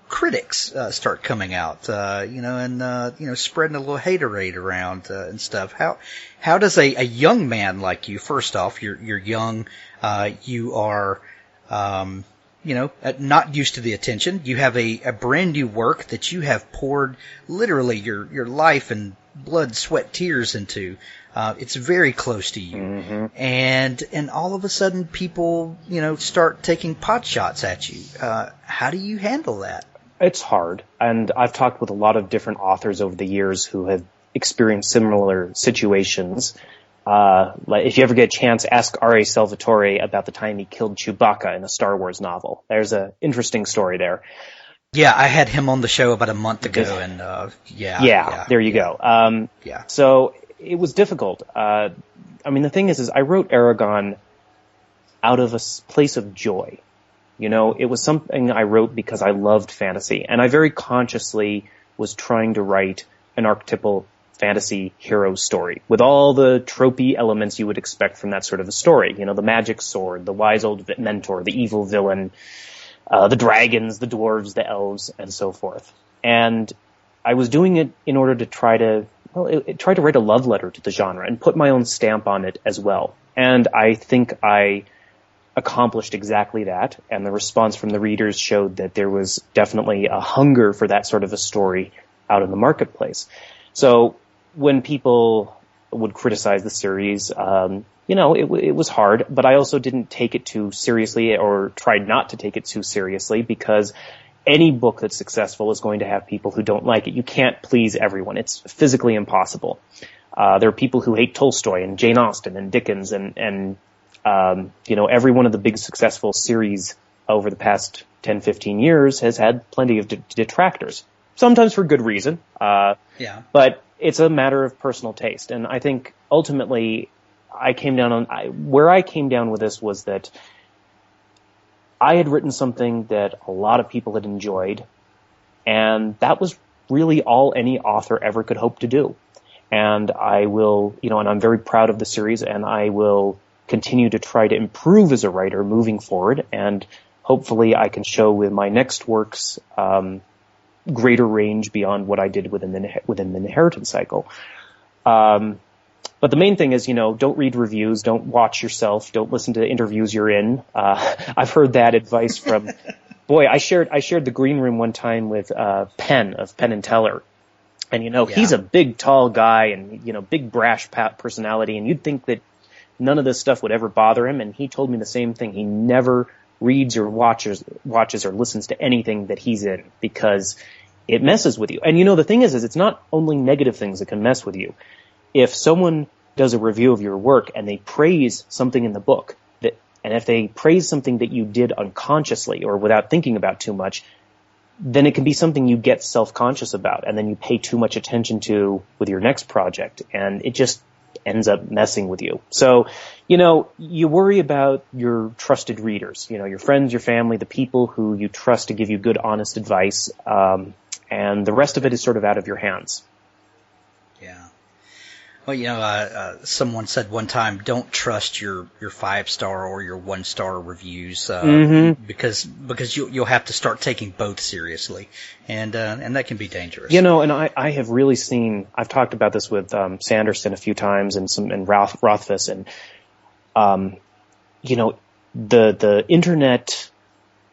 critics start coming out, spreading a little haterade around and stuff. How does a young man like you, first off, you're young, you are, not used to the attention. You have a brand new work that you have poured literally your life and blood, sweat, tears into. It's very close to you. Mm-hmm. And all of a sudden people, start taking pot shots at you. How do you handle that? It's hard. And I've talked with a lot of different authors over the years who have experienced similar situations. Like if you ever get a chance, ask R.A. Salvatore about the time he killed Chewbacca in a Star Wars novel. There's an interesting story there. Yeah, I had him on the show about a month ago, and there you go. So it was difficult. The thing is I wrote Eragon out of a place of joy. It was something I wrote because I loved fantasy, and I very consciously was trying to write an archetypal fantasy hero story with all the tropey elements you would expect from that sort of a story. The magic sword, the wise old mentor, the evil villain, the dragons, the dwarves, the elves, and so forth. And I was doing it in order to try to write a love letter to the genre and put my own stamp on it as well. And I think I accomplished exactly that. And the response from the readers showed that there was definitely a hunger for that sort of a story out in the marketplace. So when people would criticize the series, it was hard, but I also didn't take it too seriously, or tried not to take it too seriously, because any book that's successful is going to have people who don't like it. You can't please everyone. It's physically impossible. There are people who hate Tolstoy and Jane Austen and Dickens and every one of the big successful series over the past 10, 15 years has had plenty of detractors, sometimes for good reason. But it's a matter of personal taste. And I think ultimately where I came down with this was that I had written something that a lot of people had enjoyed, and that was really all any author ever could hope to do. And I will, and I'm very proud of the series, and I will continue to try to improve as a writer moving forward, and hopefully I can show with my next works, greater range beyond what I did within the inheritance cycle. But the main thing is, don't read reviews, don't watch yourself, don't listen to interviews you're in. I've heard that advice from, I shared the green room one time with Penn of Penn and Teller. And, he's a big, tall guy and, big, brash personality. And you'd think that none of this stuff would ever bother him. And he told me the same thing. He never reads or watches or listens to anything that he's in because it messes with you. And, the thing is it's not only negative things that can mess with you. If someone does a review of your work and they praise something in the book, and if they praise something that you did unconsciously or without thinking about too much, then it can be something you get self-conscious about, and then you pay too much attention to with your next project, and it just ends up messing with you. So, you worry about your trusted readers, your friends, your family, the people who you trust to give you good, honest advice, and the rest of it is sort of out of your hands. Yeah. Well, someone said one time, don't trust your 5-star or your 1-star reviews, because you'll have to start taking both seriously, and that can be dangerous. And I have really seen, I've talked about this with Sanderson a few times and Rothfuss, and the internet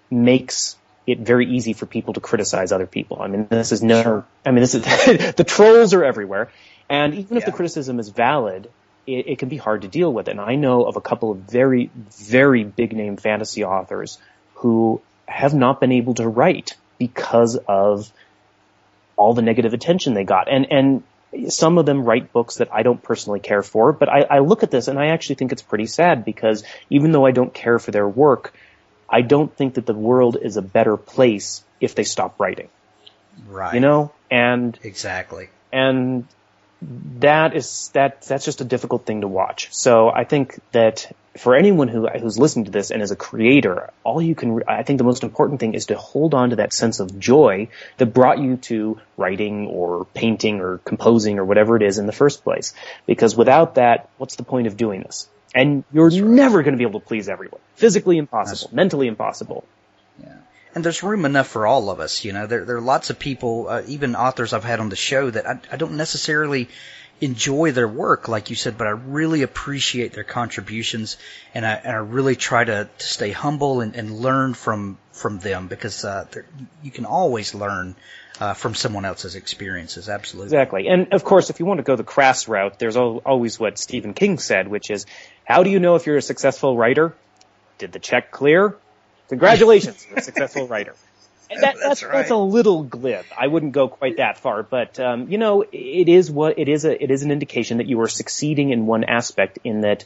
makes it very easy for people to criticize other people. This is the trolls are everywhere. And even if the criticism is valid, it can be hard to deal with. And I know of a couple of very, very big-name fantasy authors who have not been able to write because of all the negative attention they got. And some of them write books that I don't personally care for, but I look at this and I actually think it's pretty sad because even though I don't care for their work, I don't think that the world is a better place if they stop writing. Right. And exactly. And that's just a difficult thing to watch. So I think that for anyone who's listening to this and is a creator, I think the most important thing is to hold on to that sense of joy that brought you to writing or painting or composing or whatever it is in the first place. Because without that, what's the point of doing this? And you're never going to be able to please everyone. Physically impossible, mentally impossible. Yeah. And there's room enough for all of us. There are lots of people, even authors I've had on the show, that I don't necessarily enjoy their work, like you said, but I really appreciate their contributions, and I really try to stay humble and learn from them, because you can always learn from someone else's experiences. Absolutely. Exactly. And of course, if you want to go the crass route, there's always what Stephen King said, which is, how do you know if you're a successful writer? Did the check clear? Congratulations, you're a successful writer. And that's right. That's a little glib. I wouldn't go quite that far, but it is an indication that you are succeeding in one aspect, in that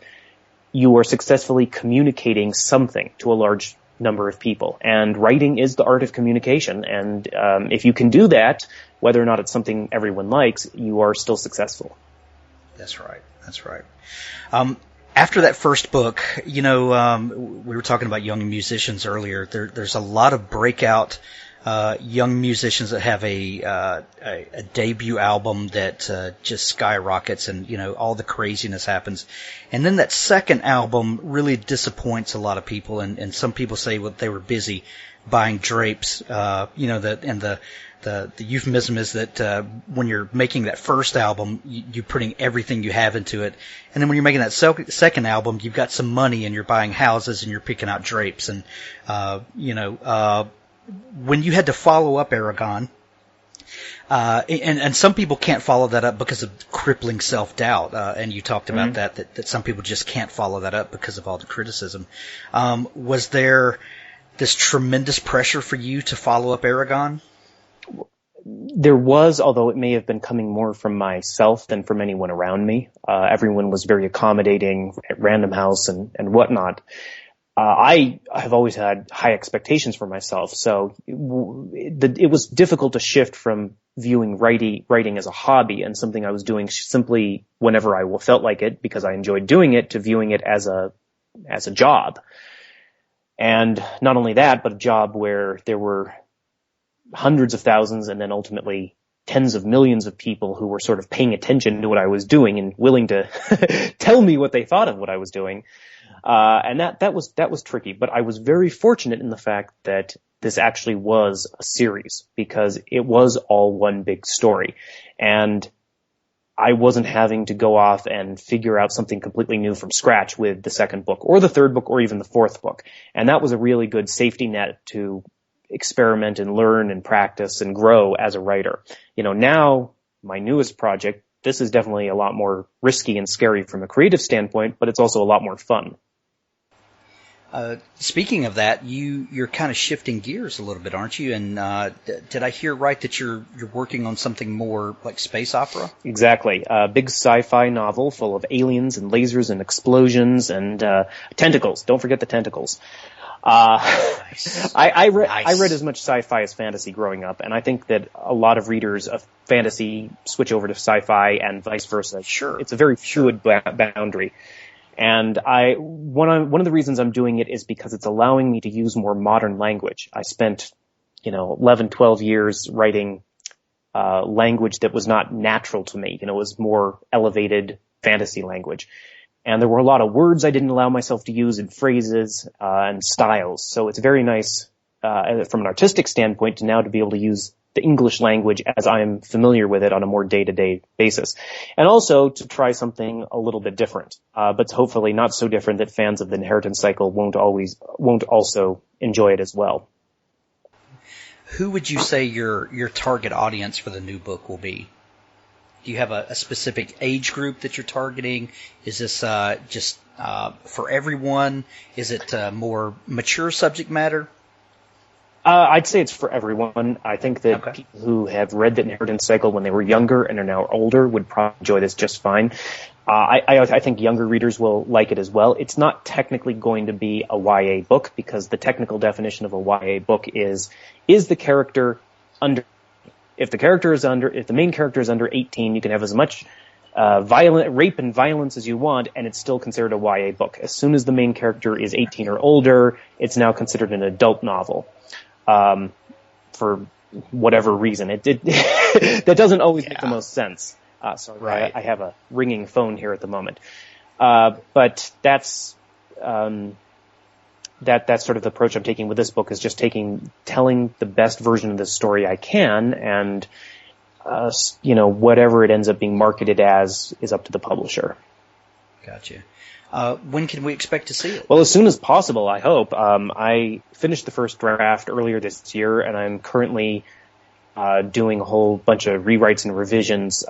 you are successfully communicating something to a large number of people. And writing is the art of communication. And if you can do that, whether or not it's something everyone likes, you are still successful. That's right. That's right. After that first book, we were talking about young musicians earlier. There's a lot of breakout young musicians that have a debut album that just skyrockets, and all the craziness happens. And then that second album really disappoints a lot of people, and some people say they were busy buying drapes. The euphemism is that when you're making that first album, you're putting everything you have into it. And then when you're making that second album, you've got some money and you're buying houses and you're picking out drapes. And, when you had to follow up Eragon, and some people can't follow that up because of crippling self-doubt. And you talked about that some people just can't follow that up because of all the criticism. Was there this tremendous pressure for you to follow up Eragon? There was, although it may have been coming more from myself than from anyone around me. Everyone was very accommodating at Random House and whatnot. I have always had high expectations for myself, so it was difficult to shift from viewing writing as a hobby and something I was doing simply whenever I felt like it because I enjoyed doing it, to viewing it as a job. And not only that, but a job where there were hundreds of thousands and then ultimately tens of millions of people who were sort of paying attention to what I was doing and willing to tell me what they thought of what I was doing. And that was tricky, but I was very fortunate in the fact that this actually was a series, because it was all one big story. And I wasn't having to go off and figure out something completely new from scratch with the second book or the third book or even the fourth book. And that was a really good safety net to experiment and learn and practice and grow as a writer. Now my newest project, this is definitely a lot more risky and scary from a creative standpoint, but it's also a lot more fun. Speaking of that, you're kind of shifting gears a little bit, aren't you? And did I hear right that you're working on something more like space opera? Exactly. A big sci-fi novel full of aliens and lasers and explosions and tentacles. Don't forget the tentacles. Nice. I read as much sci-fi as fantasy growing up, and I think that a lot of readers of fantasy switch over to sci-fi and vice versa. Sure. It's a very fluid boundary. And one of the reasons I'm doing it is because it's allowing me to use more modern language. I spent, 11, 12 years writing, language that was not natural to me. It was more elevated fantasy language. And there were a lot of words I didn't allow myself to use, and phrases, and styles. So it's very nice, from an artistic standpoint, to be able to use the English language as I'm familiar with it on a more day-to-day basis. And also to try something a little bit different, but hopefully not so different that fans of the Inheritance Cycle won't also enjoy it as well. Who would you say your target audience for the new book will be? Do you have a specific age group that you're targeting? Is this just for everyone? Is it more mature subject matter? I'd say it's for everyone. I think that people who have read the Inheritance Cycle when they were younger and are now older would probably enjoy this just fine. I think younger readers will like it as well. It's not technically going to be a YA book, because the technical definition of a YA book is the character under. If the main character is under 18, you can have as much violent rape and violence as you want, and it's still considered a YA book. As soon as the main character is 18 or older, it's now considered an adult novel. For whatever reason, that doesn't always make the most sense. Sorry, right. I have a ringing phone here at the moment. But that's sort of the approach I'm taking with this book, is just telling the best version of the story I can, and whatever it ends up being marketed as is up to the publisher. Gotcha. When can we expect to see it? Well, as soon as possible, I hope. I finished the first draft earlier this year, and I'm currently doing a whole bunch of rewrites and revisions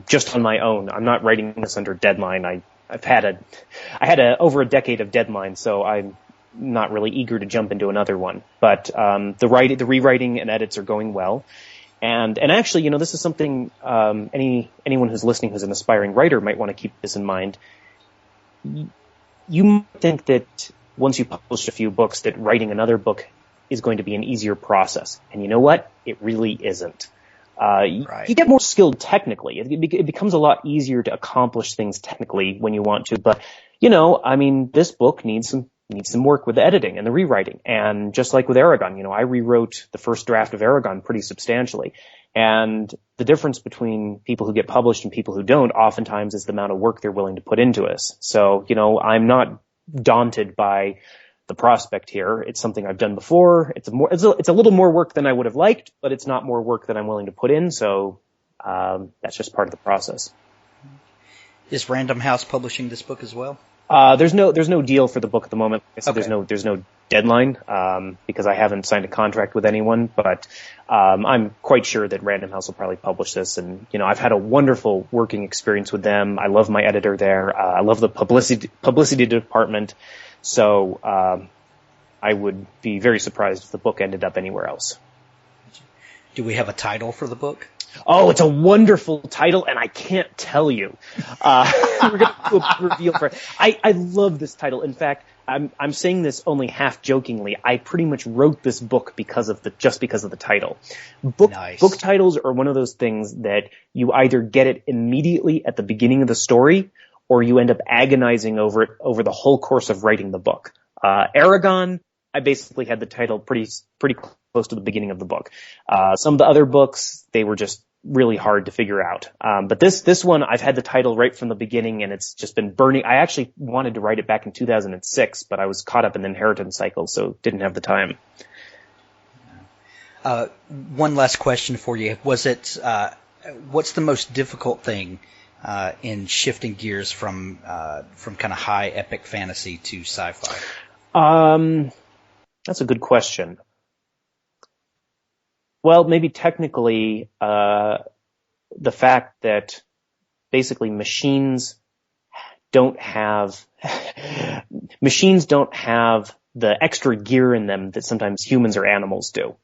just on my own. I'm not writing this under deadline. I had over a decade of deadline, so I'm not really eager to jump into another one. But the rewriting and edits are going well. And actually, this is something anyone who's listening who's an aspiring writer might want to keep this in mind. You might think that once you publish a few books, that writing another book is going to be an easier process. And you know what? It really isn't. Right. You get more skilled technically. It becomes a lot easier to accomplish things technically when you want to. But, this book needs some work with the editing and the rewriting. And just like with Eragon, I rewrote the first draft of Eragon pretty substantially. And the difference between people who get published and people who don't oftentimes is the amount of work they're willing to put into us. So, I'm not daunted by the prospect here. It's something I've done before. It's a little more work than I would have liked, but it's not more work than I'm willing to put in. So, that's just part of the process. Is Random House publishing this book as well? There's no deal for the book at the moment. Like I said, there's no deadline, because I haven't signed a contract with anyone, but, I'm quite sure that Random House will probably publish this. And, I've had a wonderful working experience with them. I love my editor there. I love the publicity department. So, I would be very surprised if the book ended up anywhere else. Do we have a title for the book? Oh, it's a wonderful title, and I can't tell you. We're going to do a reveal for it. I love this title. In fact, I'm saying this only half jokingly. I pretty much wrote this book because of the title. Book titles are one of those things that you either get it immediately at the beginning of the story, or you end up agonizing over it over the whole course of writing the book. Eragon, I basically had the title pretty close to the beginning of the book. Some of the other books, they were just really hard to figure out. But this one, I've had the title right from the beginning, and it's just been burning. I actually wanted to write it back in 2006, but I was caught up in the Inheritance Cycle, so didn't have the time. One last question for you. Was it, what's the most difficult thing in shifting gears from kind of high epic fantasy to sci-fi? That's a good question. Well, maybe technically, the fact that basically machines don't have the extra gear in them that sometimes humans or animals do.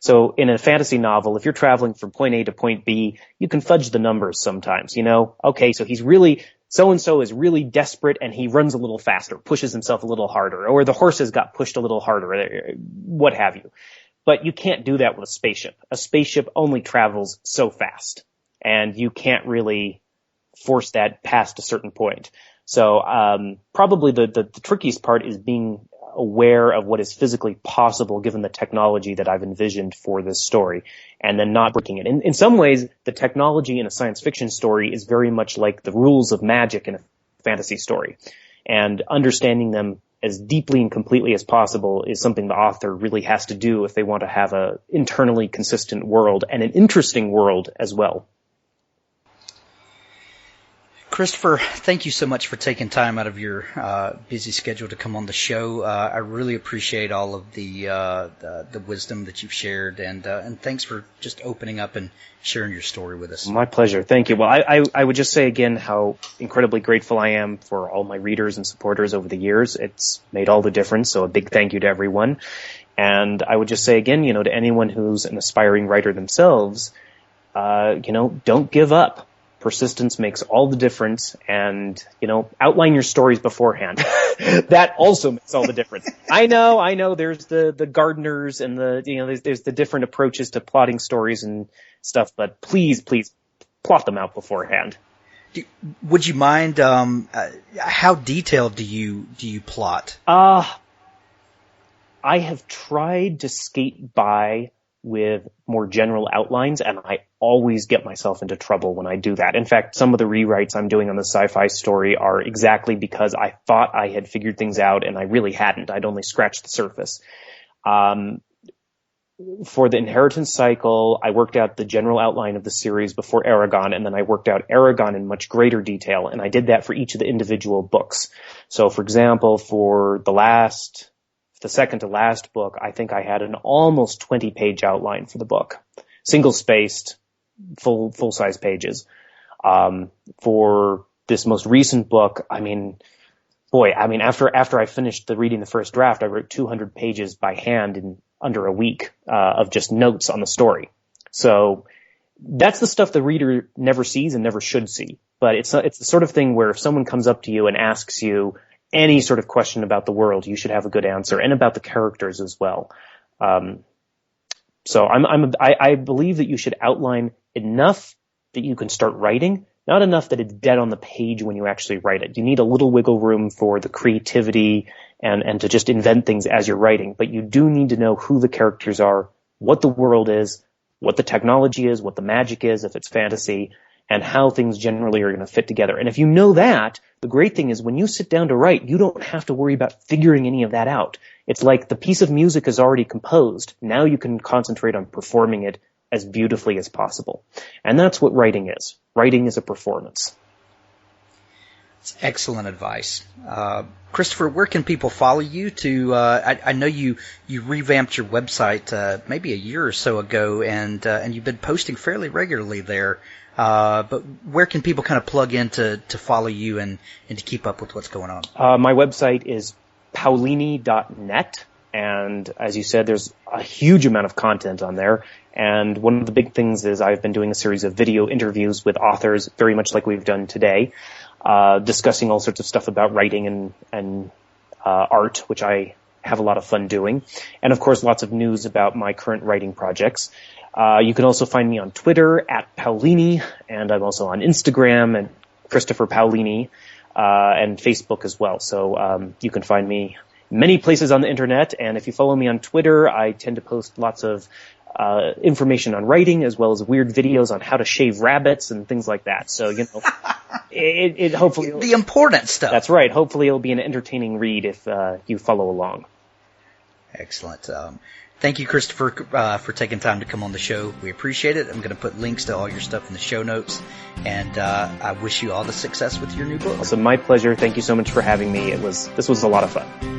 So in a fantasy novel, if you're traveling from point A to point B, you can fudge the numbers sometimes, Okay, so so-and-so is really desperate and he runs a little faster, pushes himself a little harder, or the horses got pushed a little harder, what have you. But you can't do that with a spaceship. A spaceship only travels so fast, and you can't really force that past a certain point. So probably the trickiest part is being aware of what is physically possible given the technology that I've envisioned for this story, and then not breaking it. In some ways, the technology in a science fiction story is very much like the rules of magic in a fantasy story. And understanding them as deeply and completely as possible is something the author really has to do if they want to have an internally consistent world and an interesting world as well. Christopher, thank you so much for taking time out of your busy schedule to come on the show. I really appreciate all of the wisdom that you've shared, and thanks for just opening up and sharing your story with us. My pleasure. Thank you. Well, I would just say again how incredibly grateful I am for all my readers and supporters over the years. It's made all the difference, so a big thank you to everyone. And I would just say again, to anyone who's an aspiring writer themselves, don't give up. Persistence makes all the difference, and, outline your stories beforehand. That also makes all the difference. I know, there's the Gardeners and there's the different approaches to plotting stories and stuff, but please plot them out beforehand. Would you mind, how detailed do you plot? I have tried to skate by with more general outlines, and I always get myself into trouble when I do that. In fact, some of the rewrites I'm doing on the sci-fi story are exactly because I thought I had figured things out, and I really hadn't. I'd only scratched the surface. For the inheritance cycle, I worked out the general outline of the series before Eragon, and then I worked out Eragon in much greater detail, and I did that for each of the individual books. So, for example, for the second to last book, I think I had an almost 20-page outline for the book. Single-spaced, full-size pages. For this most recent book, after I finished reading the first draft, I wrote 200 pages by hand in under a week of just notes on the story. So that's the stuff the reader never sees and never should see. But it's the sort of thing where if someone comes up to you and asks you any sort of question about the world, you should have a good answer, and about the characters as well. So I believe that you should outline enough that you can start writing, not enough that it's dead on the page when you actually write it. You need a little wiggle room for the creativity and to just invent things as you're writing, but you do need to know who the characters are, what the world is, what the technology is, what the magic is if it's fantasy, and how things generally are going to fit together. And if you know that, the great thing is when you sit down to write, you don't have to worry about figuring any of that out. It's like the piece of music is already composed. Now you can concentrate on performing it as beautifully as possible. And that's what writing is. Writing is a performance. It's excellent advice. Christopher, where can people follow you to, I know you revamped your website, maybe a year or so ago, and you've been posting fairly regularly there. But where can people kind of plug in to follow you and to keep up with what's going on? My website is Paolini.net. And as you said, there's a huge amount of content on there. And one of the big things is I've been doing a series of video interviews with authors, very much like we've done today, discussing all sorts of stuff about writing and art, which I have a lot of fun doing. And of course, lots of news about my current writing projects. You can also find me on Twitter at Paolini, and I'm also on Instagram at Christopher Paolini, and Facebook as well. So you can find me many places on the internet, and if you follow me on Twitter, I tend to post lots of information on writing, as well as weird videos on how to shave rabbits and things like that. So, it hopefully... The important stuff. That's right. Hopefully it'll be an entertaining read if you follow along. Excellent. Thank you, Christopher, for taking time to come on the show. We appreciate it. I'm going to put links to all your stuff in the show notes, and I wish you all the success with your new book. Also, my pleasure. Thank you so much for having me. This was a lot of fun.